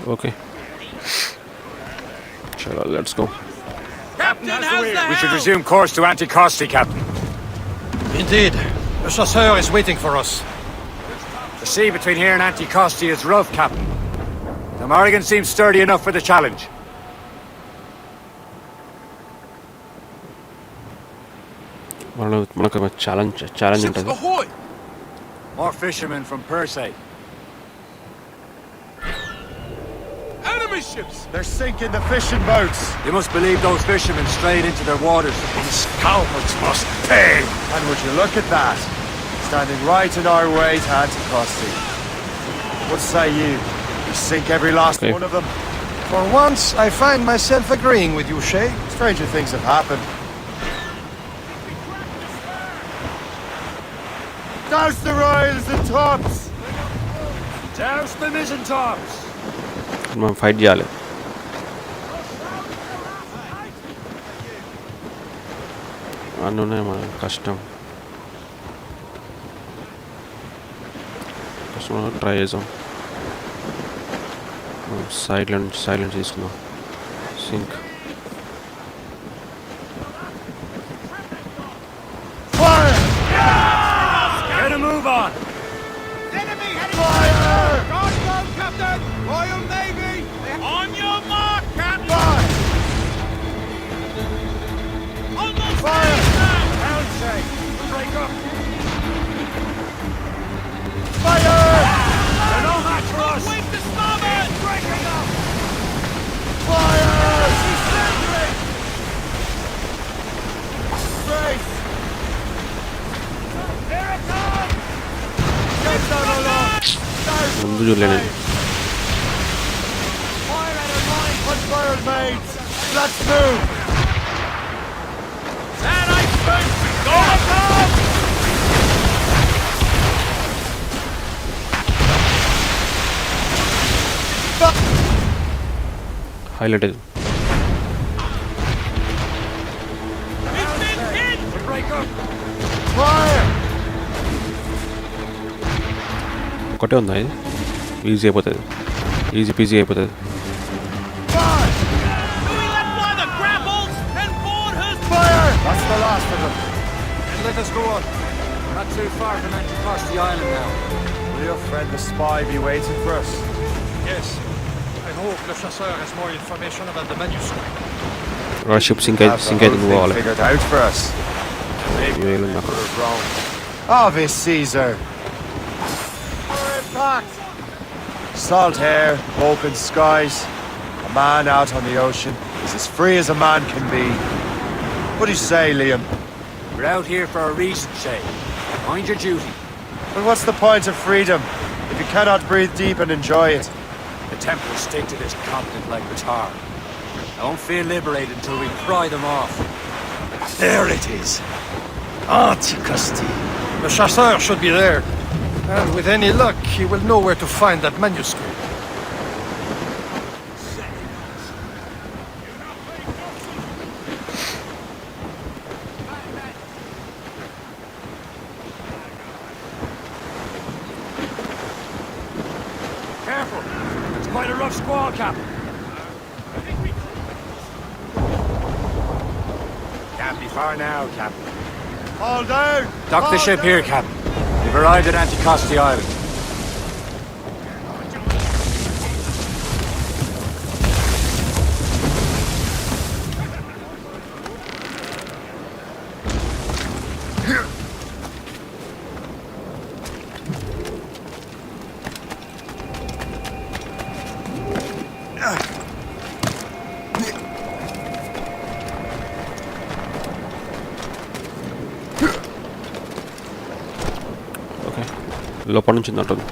Okay. Sure, let's go. Captain, how's the We should hell? resume course to Anticosti, Captain. Indeed. The chasseur is waiting for us. The sea between here and Anticosti is rough, Captain. The Morrigan seems sturdy enough for the challenge. మనకు challenge ఉంటుంది. Ahoy! More fishermen from Persay. Enemy ships! They're sinking the fishing boats. You must believe those fishermen strayed into their waters. These cowards must pay. And would you look at that? Standing right in our way to Anticosti. What say you? We sink every last one of them. For once, I find myself agreeing with you, Shay. Stranger things have happened. Douse the royals and tops! Douse the mizzen tops! మనం fight చేయాలి. అన్నీ మన కష్టం try చేద్దాం. Silent తీసుకుందాం. Sink Get a move on! Enemy heading fire! Guard boat, Captain! Royal Navy! On your mark, Captain! Almost Fire! there! Down, Shay! Break up! Fire! They're no match for us! Wing to starboard! Breaking up! Fire! She's centering! Brace! Here it comes! Get down along! ముందు చూడలేను. Fire at our line! Punch fire, mates! Let's move! That iceberg! Go above! Highlight అది. It's been hit! Break up! Fire! ఒకటే ఉందా ఇది? Easy అయిపోతుంది. Easy PG అయిపోతుంది. Fire! Do we let fly the grapples and board her? Fire! That's the last of them. Let us go on. Not too far from Anticosti Island now. Will your friend the spy be waiting for us? Yes. I hope the chasseur has more information about the manuscript. Ship sink Have the అయితే whole నువ్వు thing పోవాలి. figured out for us. Maybe we Really could have grown. Ave Caesar. We're impact. Salt air, open skies. A man out on the ocean is as free as a man can be. What do you say, Liam? We're out here for a reason, Shay. Mind your duty. But what's the point of freedom if you cannot breathe deep and enjoy it? The Templars stick to this continent like the tar. I won't feel liberated until we pry them off. There it is. Anticosti. The chasseur should be there. And with any luck, he will know where to find that manuscript. Careful! It's quite a rough squall, Captain. Can't be far now, Captain. All down! Dock the ship here, Captain. We've arrived at Anticosti Island. లోపల నుంచి ఉంటుంది.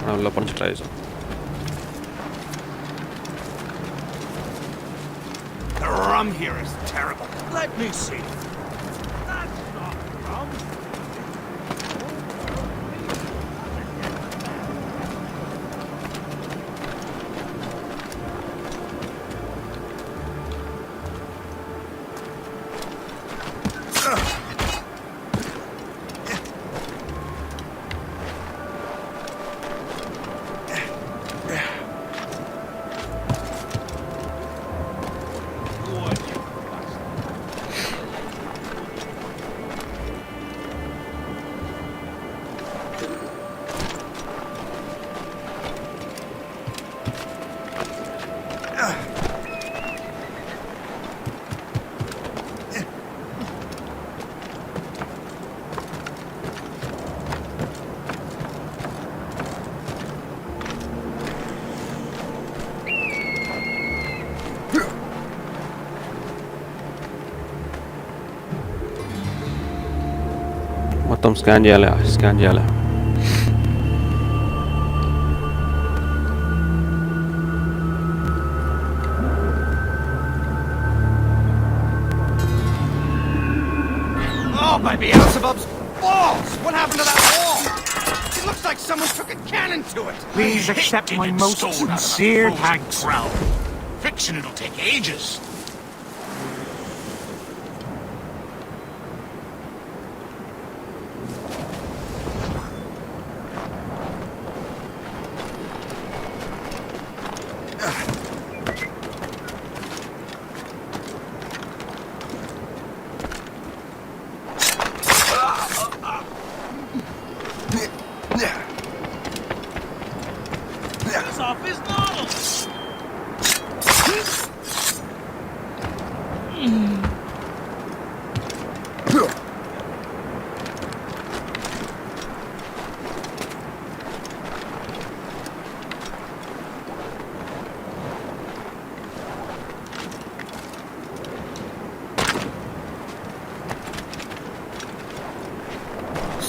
మనం లోపల నుంచి try చేసాం. The rum here is terrible. Let me see. That's not rum. మొత్తం scan చేయాలి. Oh, by Beelzebub's balls! What happened to that wall? It looks like someone took a cannon to it. Please accept my most sincere thanks. Fiction, it'll take ages. Off his model.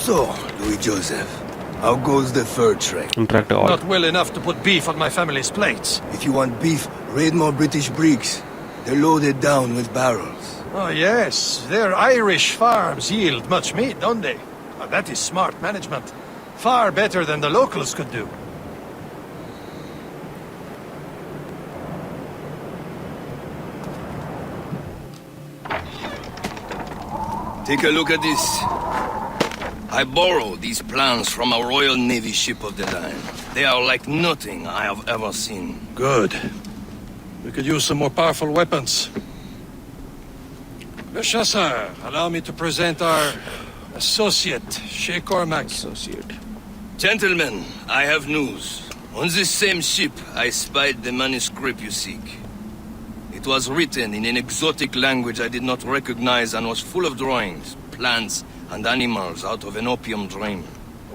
So, Louis Joseph, how goes the fur trade? Not well enough to put beef on my family's plates. If you want beef, raid more British brigs. They're loaded down with barrels. Oh, yes. Their Irish farms yield much meat, don't they? That is smart management. Far better than the locals could do. Take a look at this. I borrowed these plans from a Royal Navy ship of the line. They are like nothing I have ever seen. Good. We could use some more powerful weapons. Le Chasseur, allow me to present our associate, Shay Cormac. Gentlemen, I have news. On this same ship, I spied the manuscript you seek. It was written in an exotic language I did not recognize and was full of drawings, plants, and animals out of an opium dream.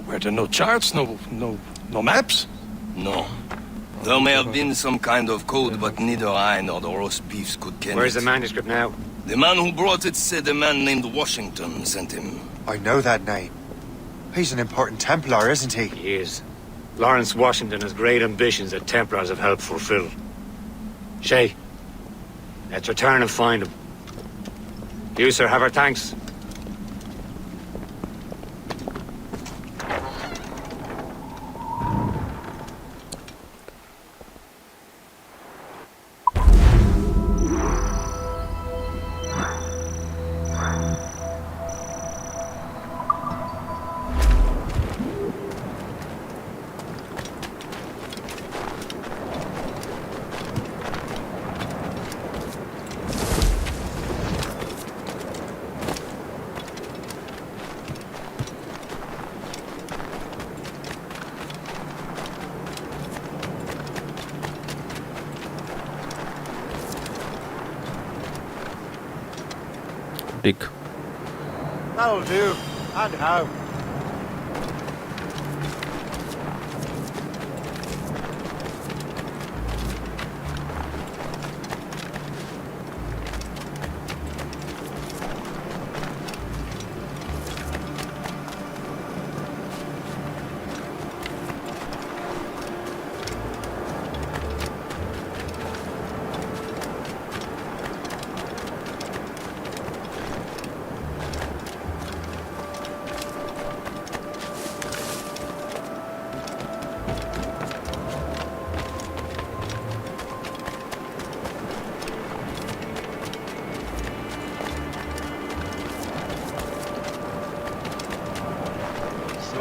Were there no charts, no maps? No. There may have been some kind of code, but neither I nor the roast beefs could ken Where's it. the manuscript now? The man who brought it said a man named Washington sent him. I know that name. He's an important Templar, isn't he? He is. Lawrence Washington has great ambitions that Templars have helped fulfill. Shay, let's return and find him. You, sir, have our thanks. Dig. That'll do. And how?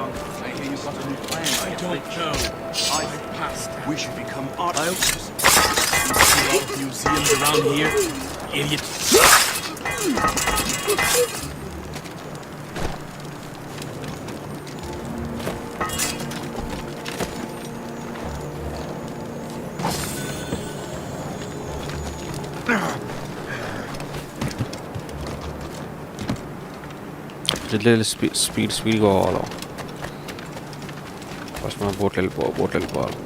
I hear you've got a new plan. I don't know. I've passed. We should become artists. You see a lot of museums around here, idiot. జల్దీ speed కావాలా first మనం బోట్లు వెళ్ళిపోవాలి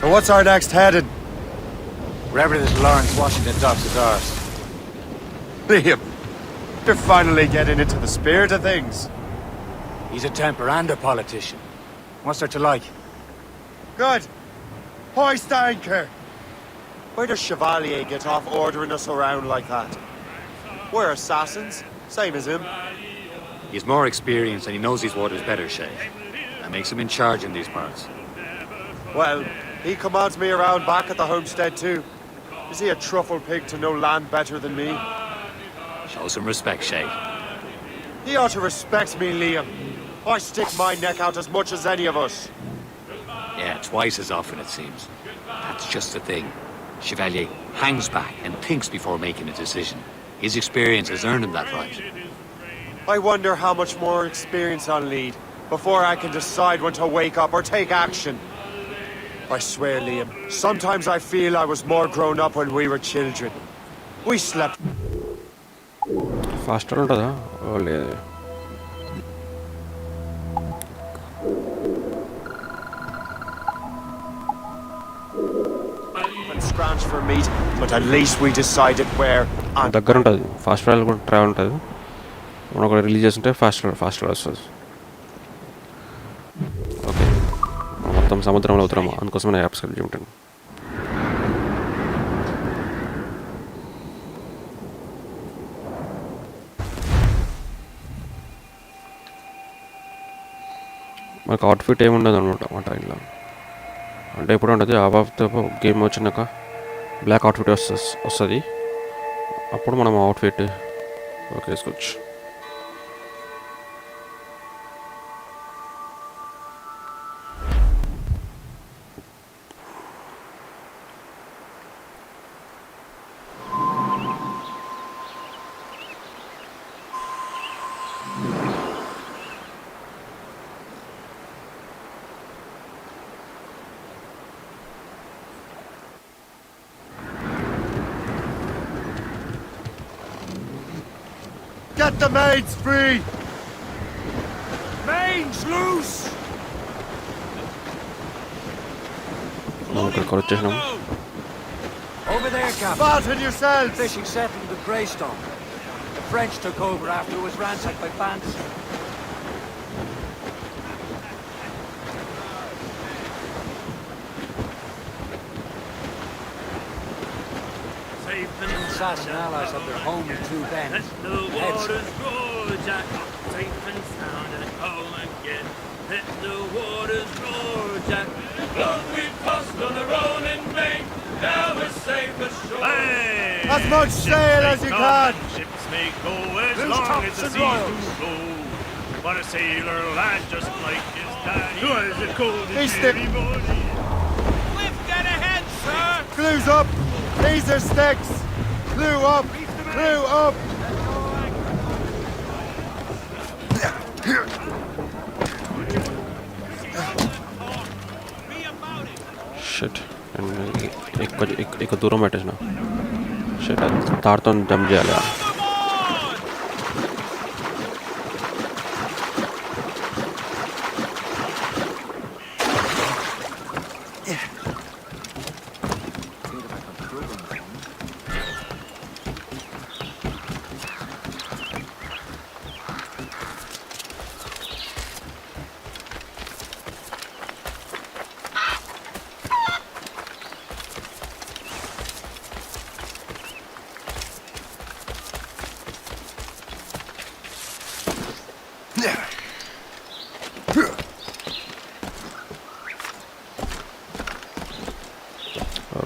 So what's our next heading? Wherever this Lawrence Washington docks is ours. Liam, you're finally getting into the spirit of things. He's a temper and a politician. What's there to like? Good. Hoist anchor. Where does Chevalier get off ordering us around like that? We're assassins, same as him. He's more experienced and he knows these waters better, Shay. That makes him in charge in these parts. Well, he commands me around back at the homestead too. Is he a truffle pig to know land better than me? Show some respect, Shay. He ought to respect me, Liam. I stick my neck out as much as any of us. Yeah, twice as often it seems. That's just the thing. Chevalier hangs back and thinks before making a decision. His experience has earned him that right. I wonder how much more experience I'll need before I can decide when to wake up or take action. I swear, Liam, sometimes I feel I was more grown up when we were children. We slept. Faster ఉంటుందా లేదు Scratch for meat, but at least we decided where. దగ్గర ఉంటుంది fast travel కూడా travel ఉంటుంది మనం ఒకటి release చేస్తుంటే fast వస్తుంది ఓకే మొత్తం సముద్రంలో అవుతున్నాము అందుకోసం నేను యాప్స్ కలిగి ఉంటాను మనకు అవుట్ఫిట్ ఏముండదు అనమాట మా టైంలో అంటే ఎప్పుడు ఉంటుంది ఆఫ్తో గేమ్ వచ్చినాక బ్లాక్ అవుట్ఫిట్ వస్తుంది అప్పుడు మనం అవుట్ఫిట్ ఓకే వేసుకోవచ్చు Get the mains free! Mains loose! మనం ఇక్కడికి వచ్చేసినాం Over there, Captain. Spartan yourselves! Fishing settled at Greystone. The French took over after it was ransacked by bandits. Assassin allies have their home in two bends. Let the waters roar, Jack. Safe and sound and home again. Let the waters roar, Jack. Long we've tossed on the rolling main. Now we're safe ashore. Hey! As much sail as you can! Ships may go as long as the seas do flow. But a sailor lad just like his daddy. Was it cold and chilly morning? Lift that ahead, sir! Clews up! These are sticks! Clew up! Clew up! Shit ఎక్కువ దూరం పెట్టేసిన shit తాడుతో jump చేయాలి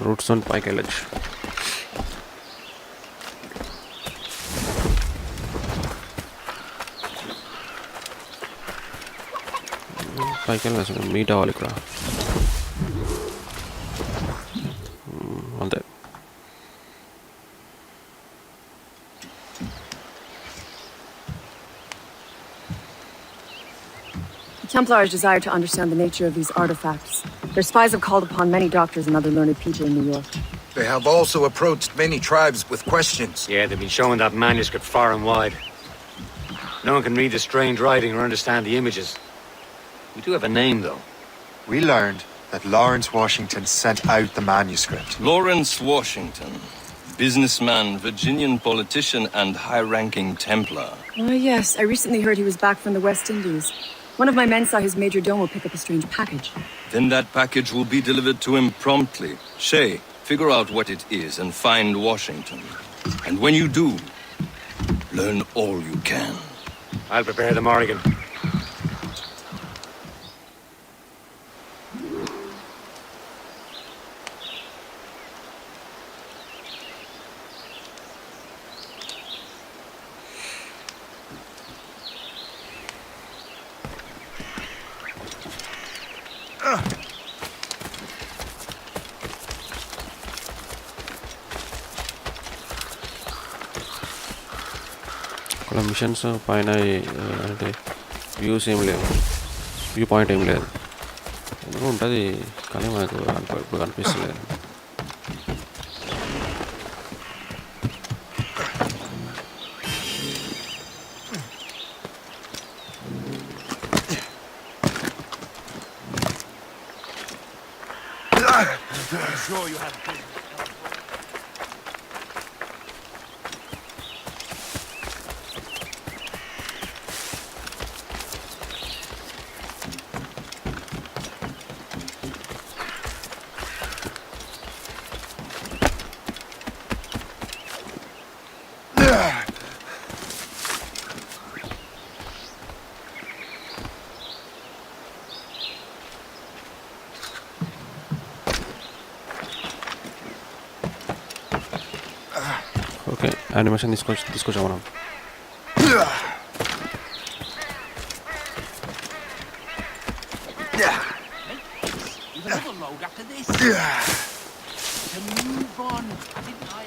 roots అని పైకి వెళ్ళచ్చు. పైకి వెళ్ళి అసలు మీట్ అవ్వాలి ఇక్కడ. అంతే. The Templars desire to understand the nature of these artifacts. Their spies have called upon many doctors and other learned people in New York. They have also approached many tribes with questions. Yeah, they've been showing that manuscript far and wide. No one can read the strange writing or understand the images. We do have a name, though. We learned that Lawrence Washington sent out the manuscript. Lawrence Washington. Businessman, Virginian politician, and high-ranking Templar. Oh, yes. I recently heard he was back from the West Indies. One of my men saw his major domo pick up a strange package. Then that package will be delivered to him promptly. Shay, figure out what it is and find Washington. And when you do, learn all you can. I'll prepare the Morrigan. ఇక్కడ machines పైన అంటే views ఏం లేవు, view point ఏం లేదు. ఎందుకు ఉంటుంది కానీ మనకు ఇప్పుడు కనిపిస్తలేదు. I'm sure you have business. Okay, animation తీసుకొచ్చాం మనం. Another load after this. To move on, didn't I?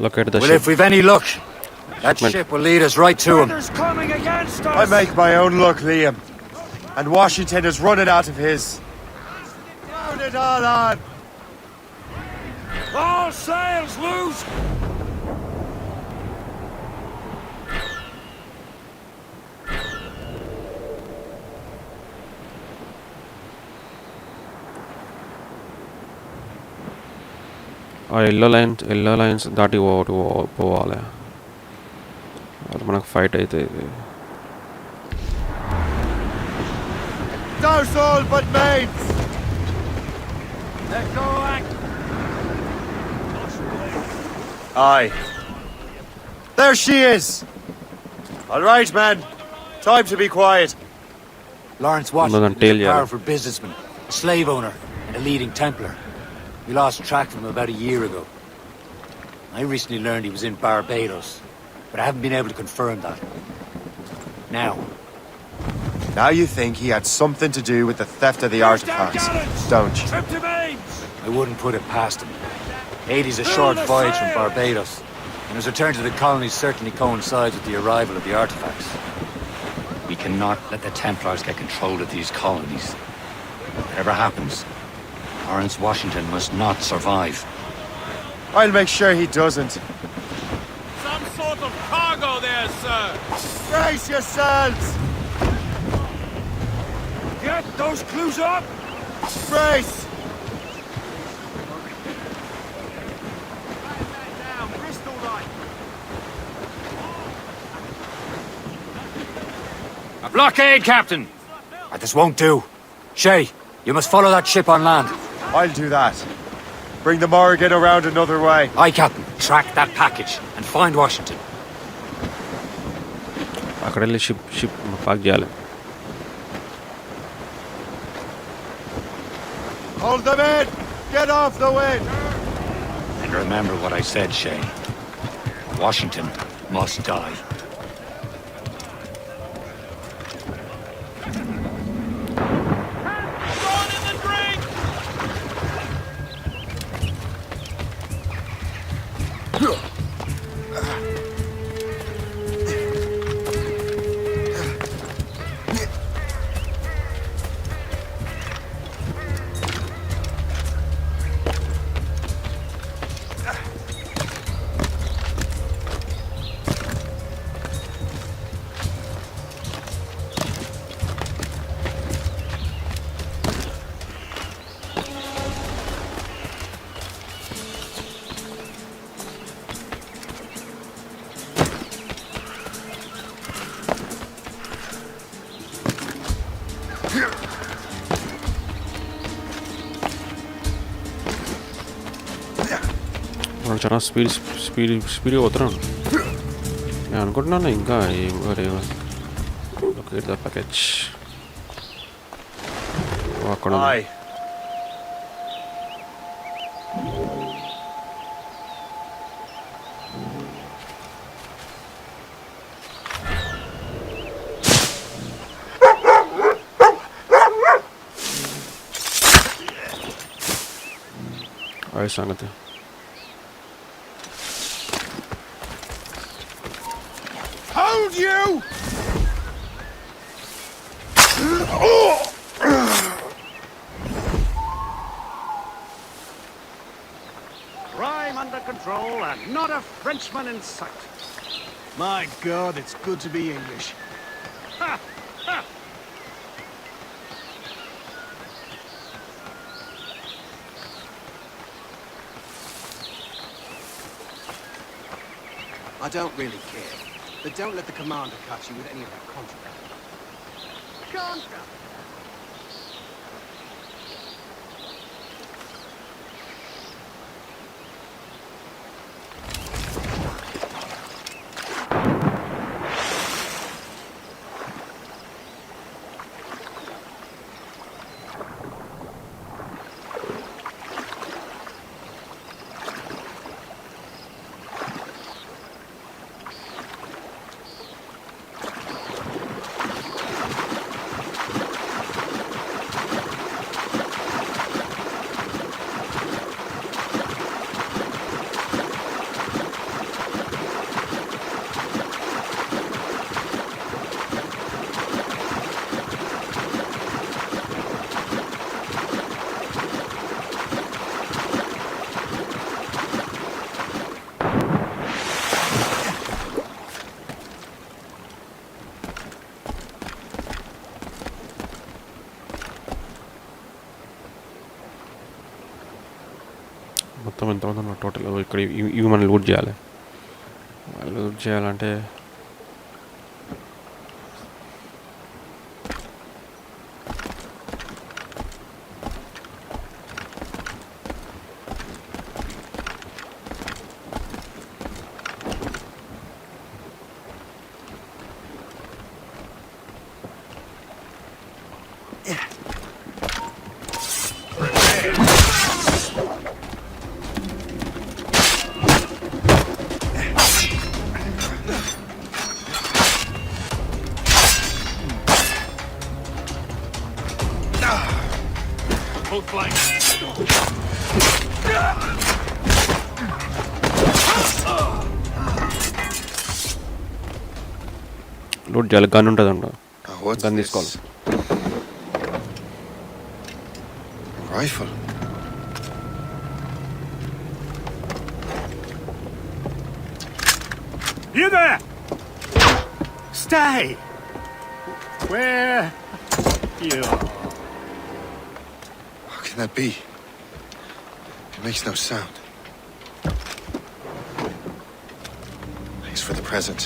Look at the Well, ship. if we've any luck, that ship will lead us right to him. Coming against us. I make my own luck, Liam. And Washington is running out of his. Down it all on! All sails loose! ఆ yellow lines దాటి పోవాలి. అది మనకు fight అవుతుంది. Douse all but mates! Let go, act. Aye. There she is! All right, man. Time to be quiet. Lawrence Washington is a powerful businessman, a slave owner, and a leading Templar. We lost track of him about a year ago. I recently learned he was in Barbados, but I haven't been able to confirm that. Now you think he had something to do with the theft of the artifacts, don't you? I wouldn't put it past him. Haiti's a short voyage from Barbados, and his return to the colonies certainly coincides with the arrival of the artifacts. We cannot let the Templars get control of these colonies. Whatever happens, Lawrence Washington must not survive. I'll make sure he doesn't. Some sort of cargo there, sir. Brace yourselves! Get those clues up. Brace! A blockade, Captain! This won't do. Shay, you must follow that ship on land. I'll do that. Bring the Morrigan around another way. Aye, Captain. Track that package and find Washington. అక్కడ వెళ్ళి ship park చేయాలి. Hold them in! Get off the wind! And remember what I said, Shay. Washington must die. చాలా speed పోతున్నాను. నేను అనుకుంటున్నాను ఇంకా package అక్కడ అది సంగతి. Hold you! Crime under control and not a Frenchman in sight. My God, it's good to be English. Ha! Ha! I don't really care. But don't let the commander catch you with any of that contraband. Contraband? మొత్తం ఎంతమంది ఉన్నారు total ఇక్కడ ఇవి మనం loot చేయాలి. Loot చేయాలంటే Both flanks. Loot చేయాలి. Gun ఉంటుందంట, గన్ తీసుకోవాలి. Rifle. You there! Stay! Where you are? How can that be? It makes no sound. Thanks for the present,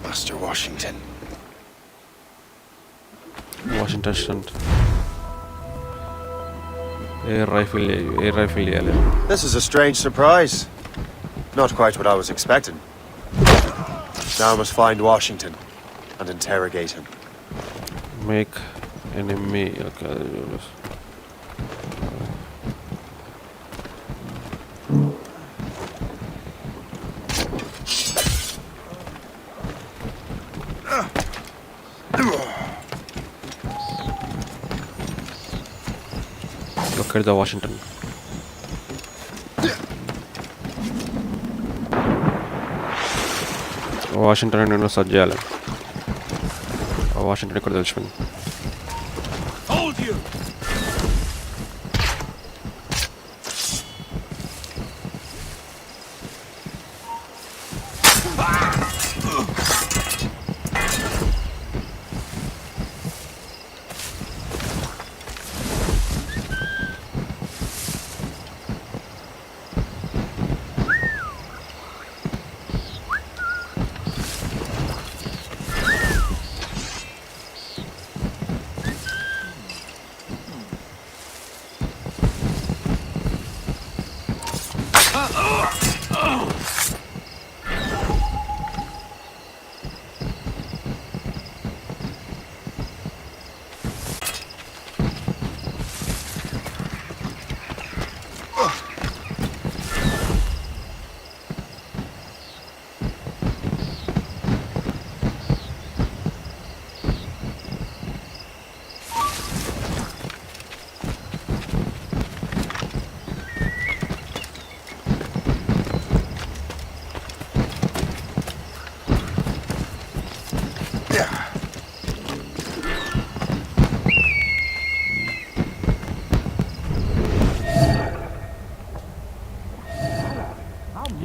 Master Washington. Washington stunt. Air rifle చేయాలి. This is a strange surprise. Not quite what I was expecting. Now I must find Washington and interrogate him. Make enemy. Okay. Locate the Washington. Washington నేను search చేయాలి. Washington ఇక్కడ తెలిసిపోయింది. Hold you!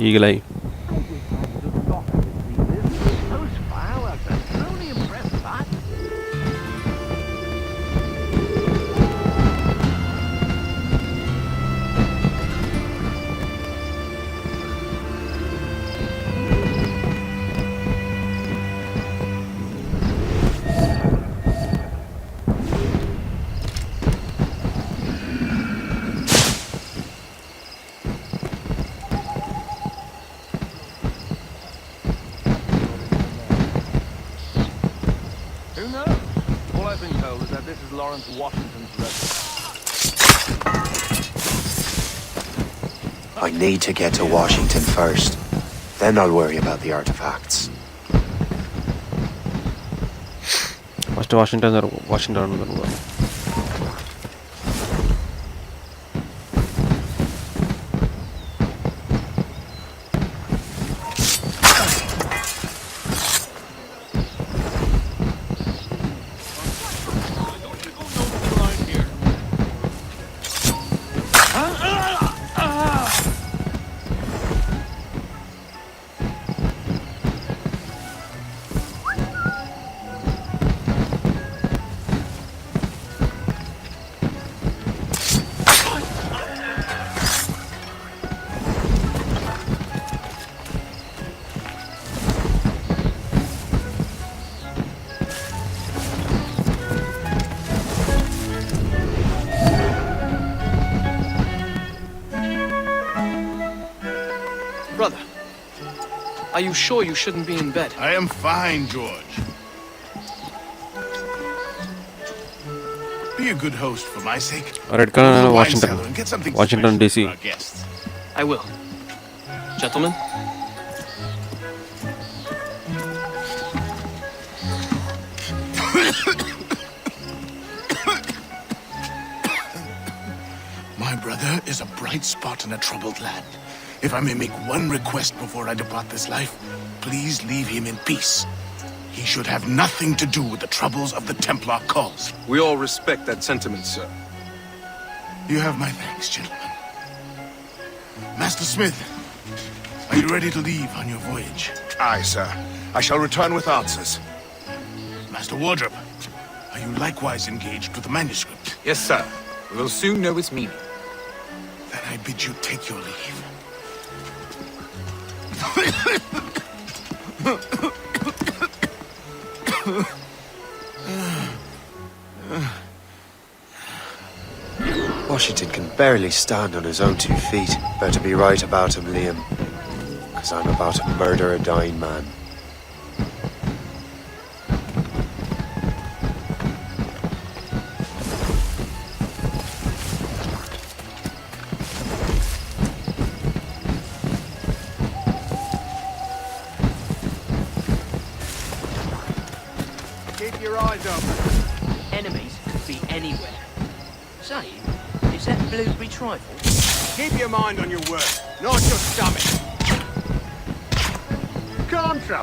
Eagle eye. I need to get to Washington first. Then I'll worry about the artifacts. First Washington. Brother, are you sure you shouldn't be in bed? I am fine, George. Be a good host for my sake. Red Colonel Washington. Washington DC. I will. Gentlemen. My brother is a bright spot in a troubled land. If I may make one request before I depart this life, please leave him in peace. He should have nothing to do with the troubles of the Templar cause. We all respect that sentiment, sir. You have my thanks, gentlemen. Master Smith, are you ready to leave on your voyage? Aye, sir. I shall return with answers. Master Wardrop, are you likewise engaged with the manuscript? Yes, sir. We will soon know its meaning. Then I bid you take your leave. Washington can barely stand on his own 2 feet. Better be right about him, Liam. Because I'm about to murder a dying man. your eyes open. Enemies could be anywhere. Say, is that blueberry trifle? Keep your mind on your work, not your stomach. Contra.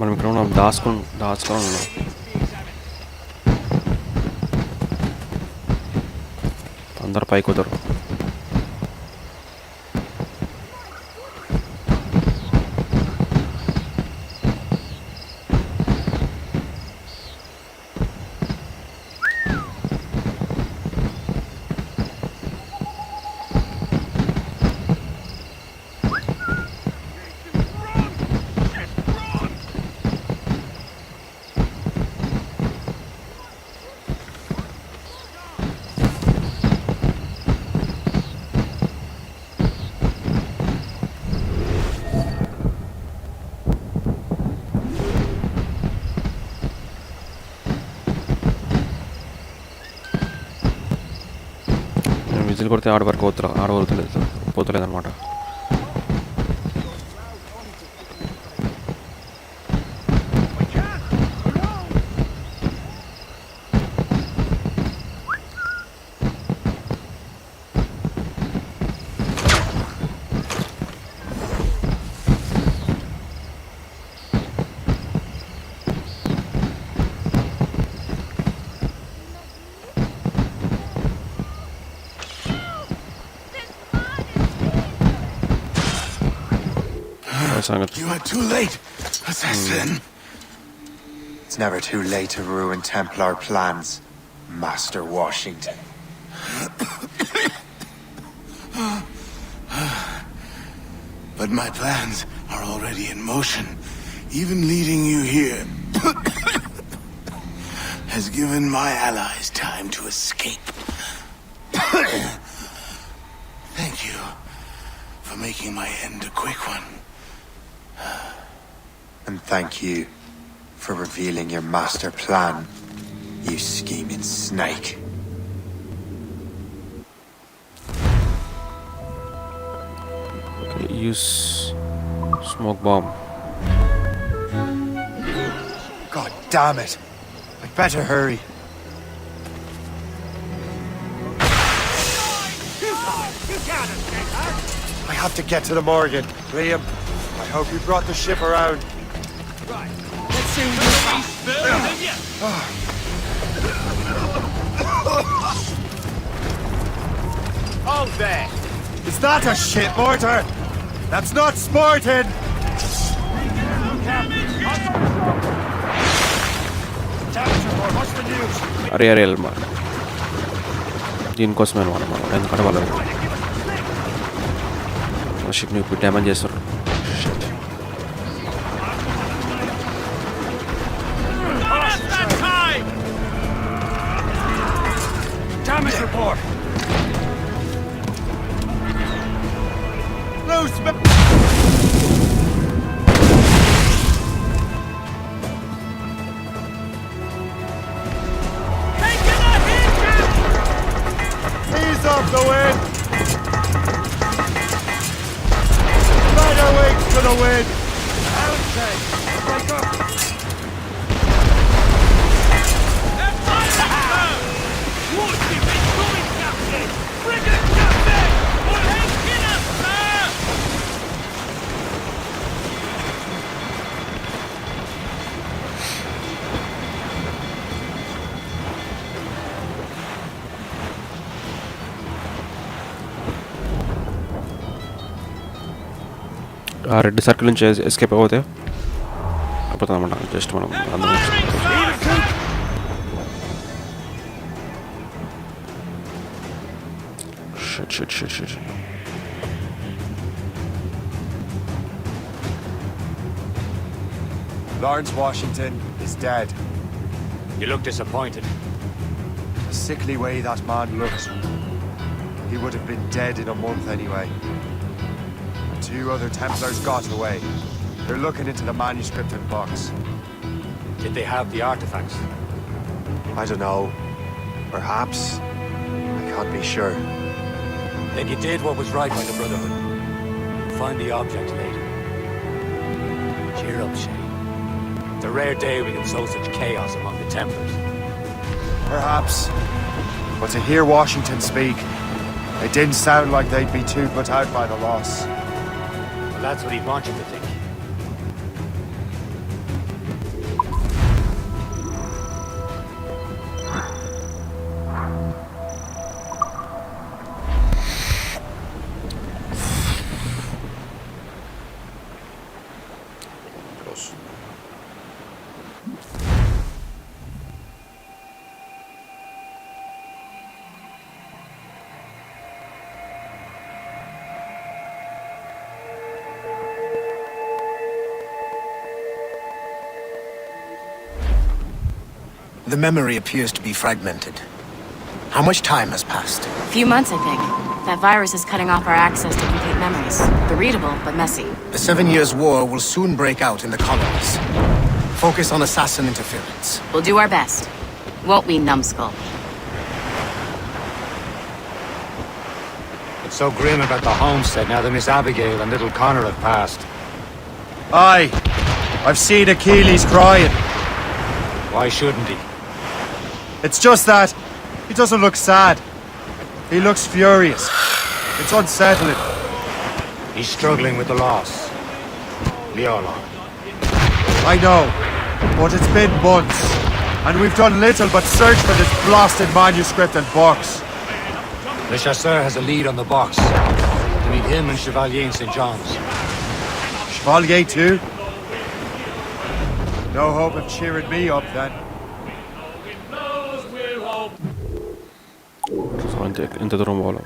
మనం ఇక్కడ ఉన్నాం, దాచుకొని ఉన్నాం. అందరు పైకి కుదరు. Whistle కొడితే ఆడ వరకు పోతలేదు అనమాట. You are too late, assassin. It's never too late to ruin Templar plans, Master Washington. But my plans are already in motion. Even leading you here has given my allies time to escape. Thank you for making my end a quick one. And thank you for revealing your master plan, you scheming snake. Okay, use smoke bomb. God damn it! I'd better hurry. I have to get to the Morgan. Liam, I hope you brought the ship around. Right. Let's see what Hold there! Is that a ship mortar? That's not sporting! What's the news? అరే అన్నమాట, దీనికోసమే అనమాట. మనం ఎందుకంటే వాళ్ళు షిప్ని ఇప్పుడు damage చేస్తారు. Damage report. Loose. ఆ రెడ్ సర్కిల్ నుంచి ఎస్కేప్ అవుతే అయిపోతుంది అనమాట. జస్ట్ మనం shit. Lawrence Washington is dead. You look disappointed. The sickly way that man looked. He would have been dead in a month anyway. 2 other Templars got away. They're looking into the manuscripted box. Did they have the artifacts? I don't know. Perhaps. I can't be sure. Then you did what was right by the Brotherhood. Find the object later. Cheer up, Shay. It's a rare day we can sow such chaos among the Templars. Perhaps. But to hear Washington speak, it didn't sound like they'd be too put out by the loss. Well, that's what he'd want you to think. The memory appears to be fragmented. How much time has passed? A few months, I think. That virus is cutting off our access to complete memories. They're readable, but messy. The 7 Years' War will soon break out in the colonies. Focus on assassin interference. We'll do our best. Won't we, numbskull? It's so grim about the homestead now that Miss Abigail and little Connor have passed. Aye. I've seen Achilles crying. Why shouldn't he? It's just that he doesn't look sad. He looks furious. It's unsettling. He's struggling with the loss. We all are. I know, but it's been months, and we've done little but search for this blasted manuscript and box. Le Chasseur has a lead on the box. To meet him and Chevalier in St. John's. Chevalier too? No hope of cheering me up then. ఇంత దూరం పోవాలి.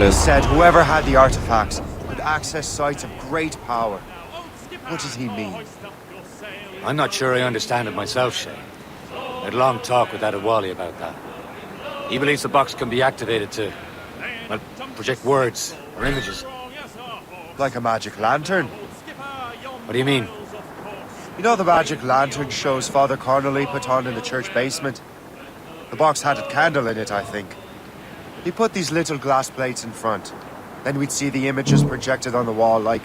He said whoever had the artifacts could access sites of great power. What does he mean? I'm not sure I understand it myself, Shay. I had a long talk with Adewale about that. He believes the box can be activated to, well, project words or images. Like a magic lantern? What do you mean? You know the magic lantern shows Father Connolly put on in the church basement? The box had a candle in it, I think. He put these little glass plates in front. Then we'd see the images projected on the wall like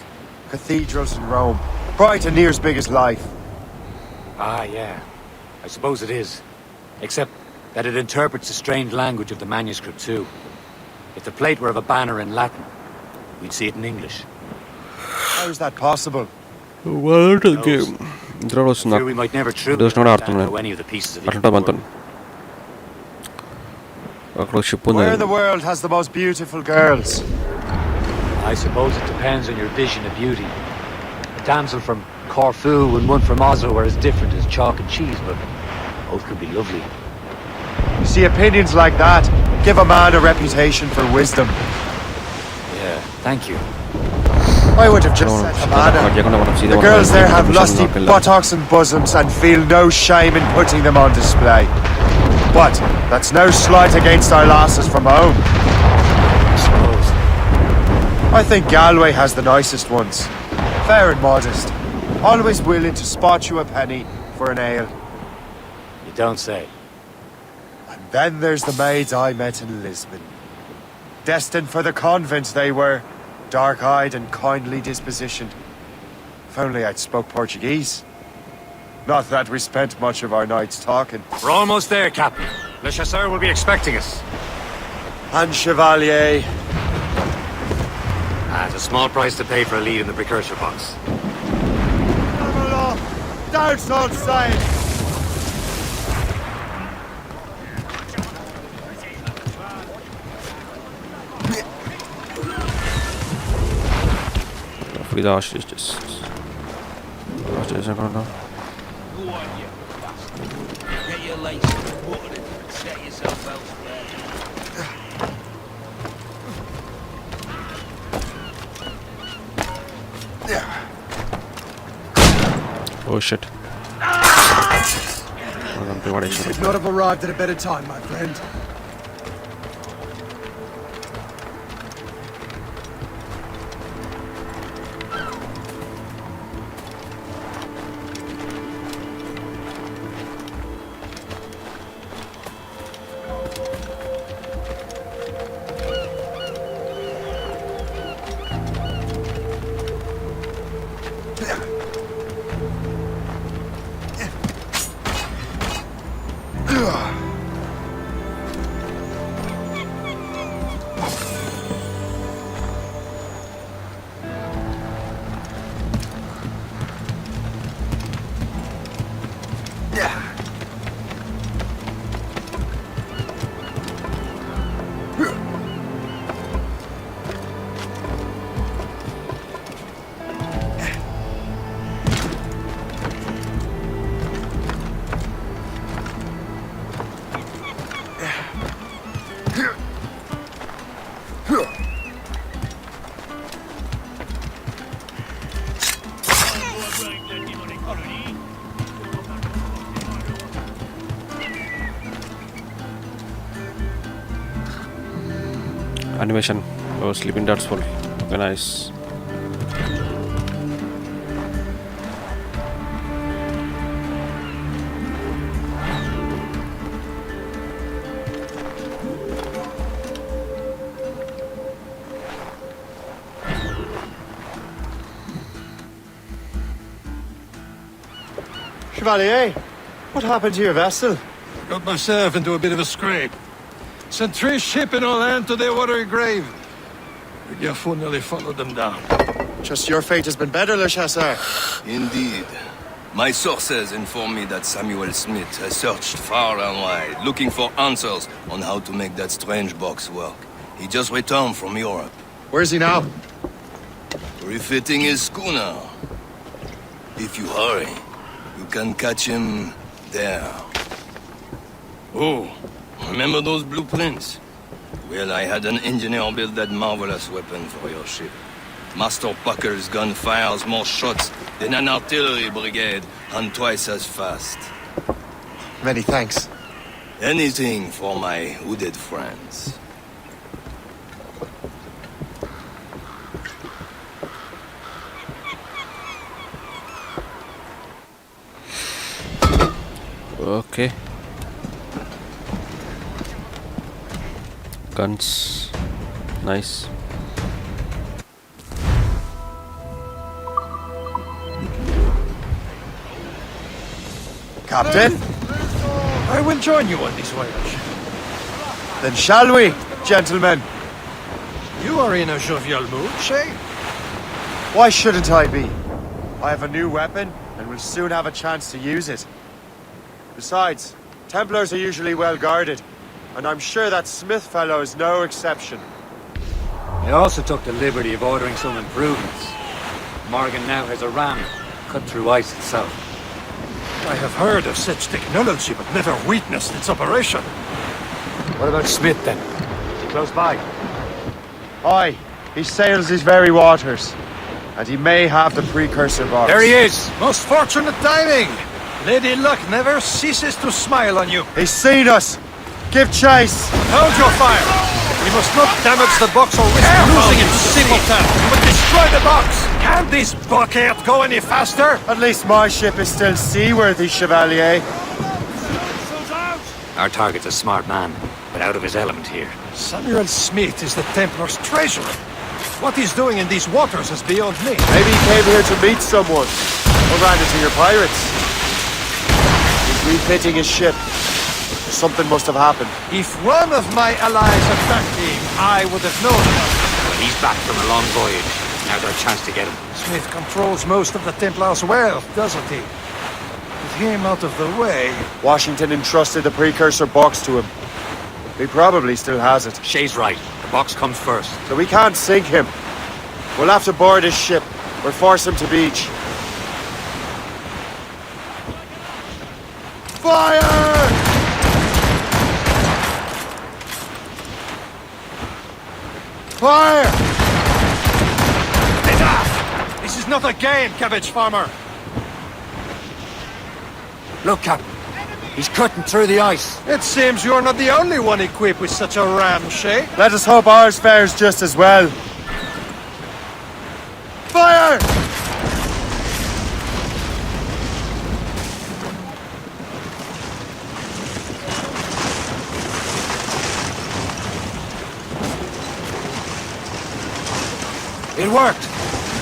cathedrals in Rome. Bright and near as big as life. Ah, yeah. I suppose it is. Except that it interprets the strange language of the manuscript too. If the plate were of a banner in Latin, we'd see it in English. How is that possible? Well, the game. Fear we might never truly understand how any of the pieces of it work. Where in the world has the most beautiful girls? I suppose it depends on your vision of beauty. A damsel from Corfu and one from Oslo are as different as chalk and cheese, but both could be lovely. You see, opinions like that give a man a reputation for wisdom. Yeah, thank you. I would have just said Havana. The girls there have lusty buttocks and bosoms and feel no shame in putting them on display. But that's no slight against our lasses from home. I suppose. I think Galway has the nicest ones. Fair and modest. Always willing to spot you a penny for an ale. You don't say. And then there's the maids I met in Lisbon. Destined for the convent they were, dark-eyed and kindly dispositioned. If only I'd spoke Portuguese. Not that we spent much of our nights talking. We're almost there, Captain. Le Chasseur will be expecting us. And Chevalier. It's a small price to pay for a lead in the precursor box. Down on side! Free the hostages. Hostages are gone now. Get your lace watered and set yourself elsewhere. Oh shit. Could not have arrived at a better time, my friend. Animation. Oh, sleeping darts full. Okay, nice. Chevalier, what happened to your vessel? Got myself into a bit of a scrape. Sent 3 ships in our land to their watery grave. The Gerfaut nearly followed them down. Just your fate has been better, Le Chasseur. Indeed. My sources inform me that Samuel Smith has searched far and wide, looking for answers on how to make that strange box work. He just returned from Europe. Where's he now? Refitting his schooner. If you hurry, you can catch him there. Oh, remember those blueprints? Well, I had an engineer build that marvelous weapon for your ship. Master Pucker's gun fires more shots than an artillery brigade and twice as fast. Many thanks. Anything for my hooded friends. Okay. Guns. Nice. Captain? I will join you on this voyage. Then shall we, gentlemen? You are in a jovial mood, Shay? Why shouldn't I be? I have a new weapon, and will soon have a chance to use it. Besides, Templars are usually well guarded, and I'm sure that Smith fellow is no exception. I also took the liberty of ordering some improvements. Morgan now has a ram cut through ice itself. I have heard of such technology, but never witnessed its operation. What about Smith, then? Is he close by? Aye, he sails these very waters, and he may have the precursor box. There he is! Most fortunate timing! Lady Luck never ceases to smile on you. He's seen us! Give chase! Hold your fire! We must not damage the box or risk losing it, simpleton! We must destroy the box! Can't this bucket go any faster? At least my ship is still seaworthy, Chevalier. Our target's a smart man, but out of his element here. Samuel Smith is the Templar's treasurer. What he's doing in these waters is beyond me. Maybe he came here to meet someone. Or ran into your pirates. He's refitting his ship. Something must have happened. If one of my allies attacked him, I would have known about it. Well, he's back from a long voyage. Now's our chance to get him. Smith controls most of the Templar's wealth, doesn't he? With him out of the way... Washington entrusted the precursor box to him. He probably still has it. Shay's right. The box comes first. So we can't sink him. We'll have to board his ship, or force him to beach. Fire! Fire! Enough! This is not a game, cabbage farmer. Look, Captain. He's cutting through the ice. It seems you're not the only one equipped with such a ram, Shay. Let us hope ours fares just as well. Fire! It worked.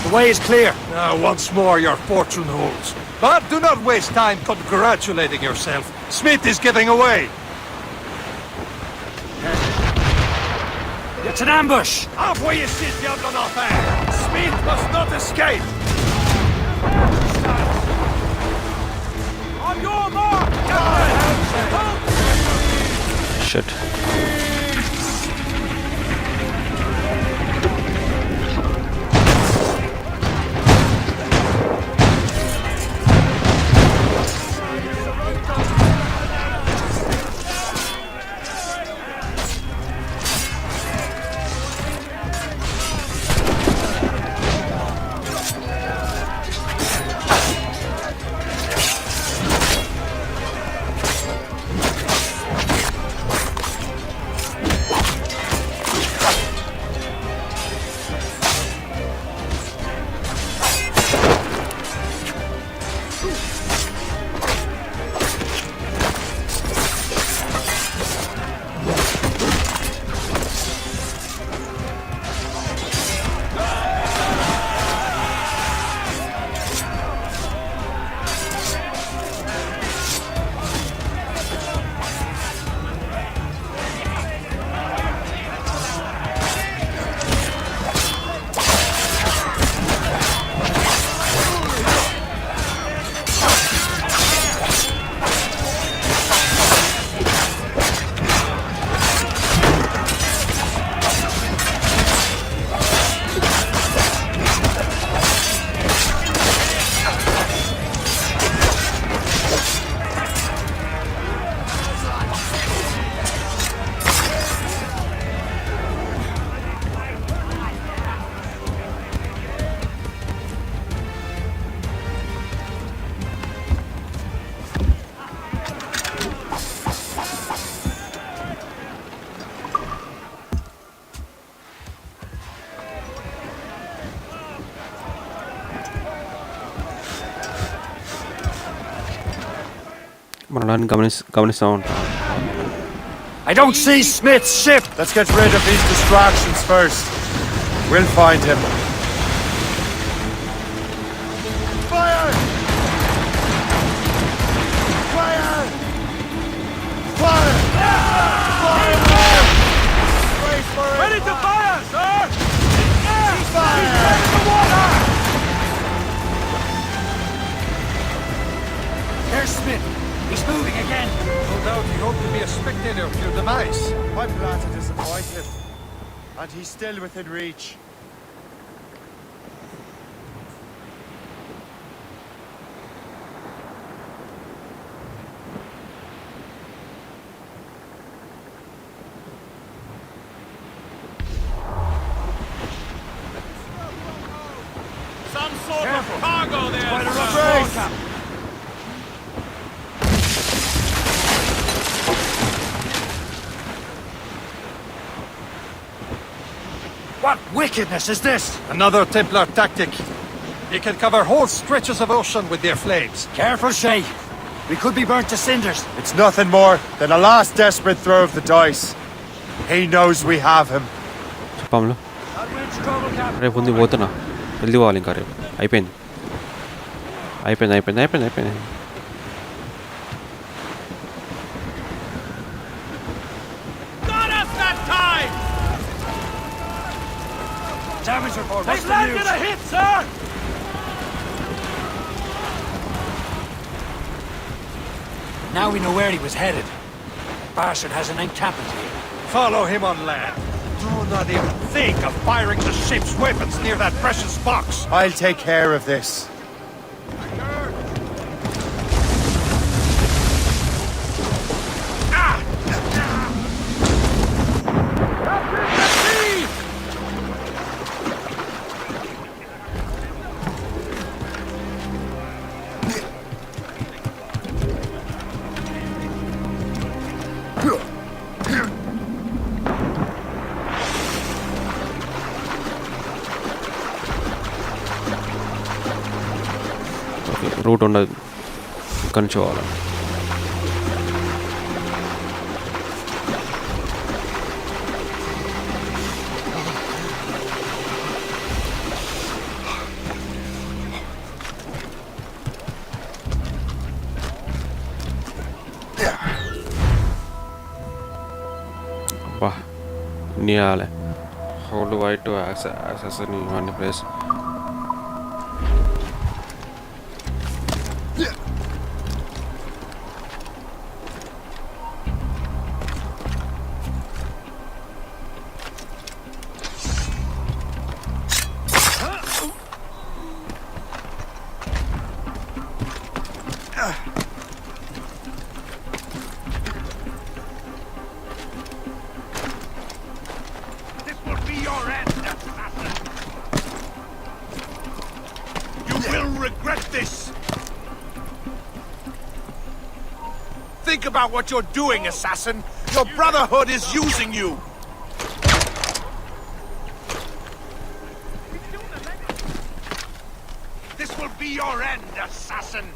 The way is clear. Now, once more, your fortune holds. But do not waste time congratulating yourself. Smith is getting away. It's an ambush. Envoyez ces diables en enfer. Smith must not escape. On your mark. Shit. I don't see Smith's ship. Let's get rid of these distractions first. We'll find him. Fire! Fire! Fire! Fire! Wait for it! Ready to fire, sir! Fire! The water! There's Smith. He's moving again. No doubt he hoped to be a spectator of your demise. My plan to disappoint him. And he's still within reach. Some sort of cargo there, Quite a rough sir. road, Cap. What wickedness is this? Another Templar tactic. They can cover whole stretches of ocean with their flames. Careful, Shay. We could be burnt to cinders. It's nothing more than a last desperate throw of the dice. He knows we have him. చెప్పాములో రేపు ఉంది పోతున్నా వెళ్ళి పోవాలి ఇంకా రేపు అయిపోయింది అయిపోయింది అయిపోయింది అయిపోయింది అయిపోయింది Got us that time! Damage report. They landed a hit, sir! Now we know where he was headed. Bastard has an encampment here. Follow him on land. Do not even think of firing the ship's weapons near that precious box. I'll take care of this. Route ఉండదు ఇక్కడి నుంచి పోవాలి అబ్బా ఇన్ని చేయాలి how do I to access ఇవన్నీ place Think about what you're doing, assassin! Your Brotherhood is using you! This will be your end, assassin!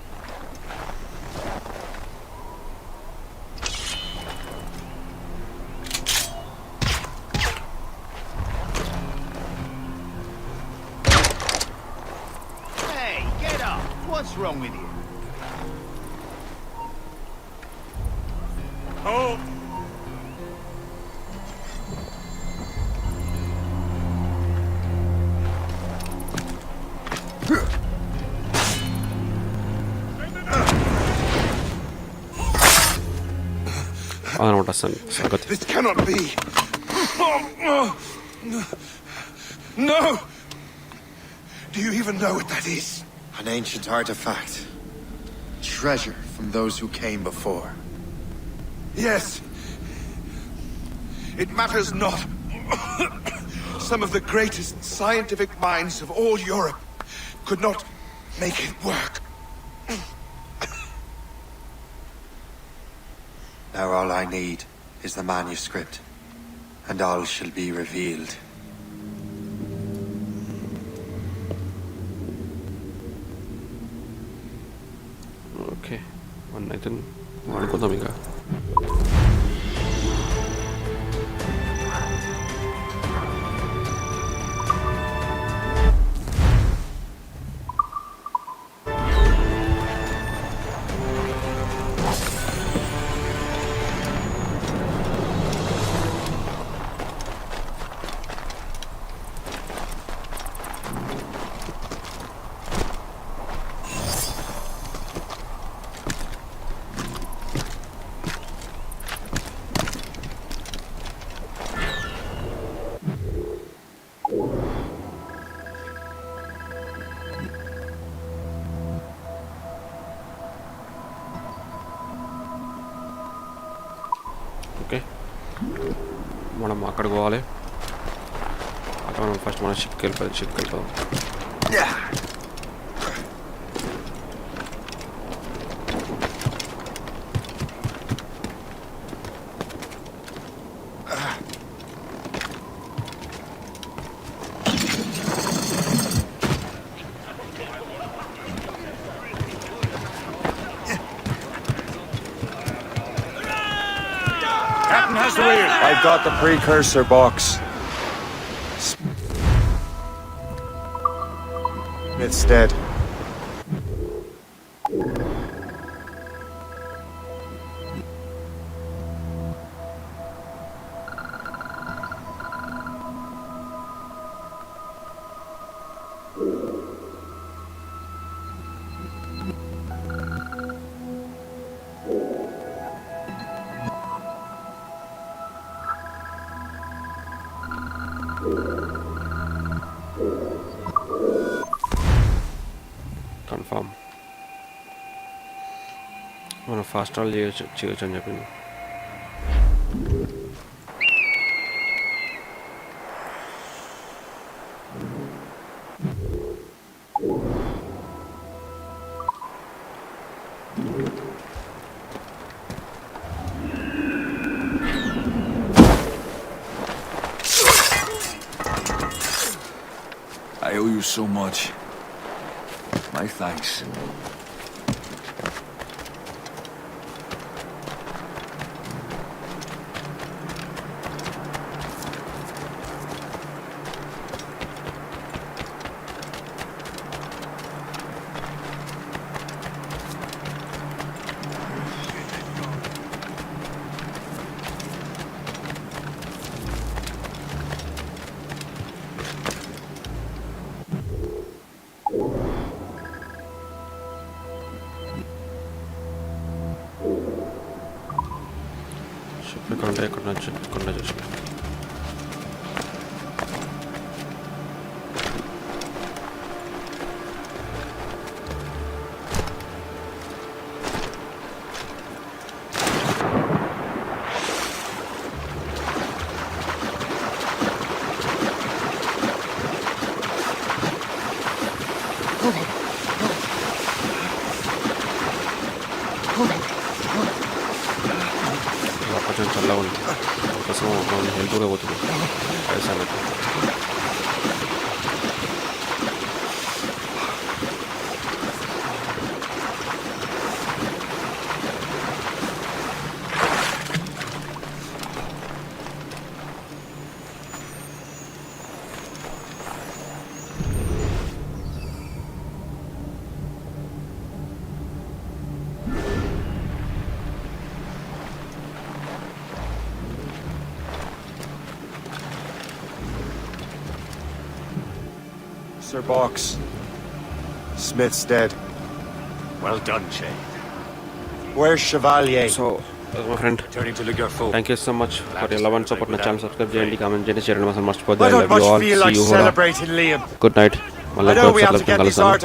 Hey, get up! What's wrong with you? Oh! అనమాట సంగతి This cannot be. No! Do you even know what that is? An ancient artifact. Treasure from those who came before. Yes. It matters not. Some of the greatest scientific minds of all Europe could not make it work. Now all I need is the manuscript, and all shall be revealed. Okay one అయితే వాడుకుందాం ఇక okay మనం అక్కడికి పోవాలి అక్కడ మనం first మనం షిప్కి వెళ్ళిపోదాం Captain has the wheel. I've got the precursor box. Smith's dead. Confirm మనం ఫాస్ట్ ట్రావెల్ చేయొచ్చు అని చెప్పింది. I owe you so much. My thanks. Contact connection. కొంచెం చల్లగా ఉంది కోసం హెల్త్ కూడా పోతుంది వయసానికి. Sir Box. Smith's dead. Well done, Shay. Where's Chevalier? So, my friend, Turning to Ligerfo. thank you so much for your love and support. My channel subscribe చేయండి, comment చేయండి, share చేయడం అసలు మర్చిపోద్దు. I I don't love you much all. feel See like you. celebrating Liam. Good night. I know we have to get this art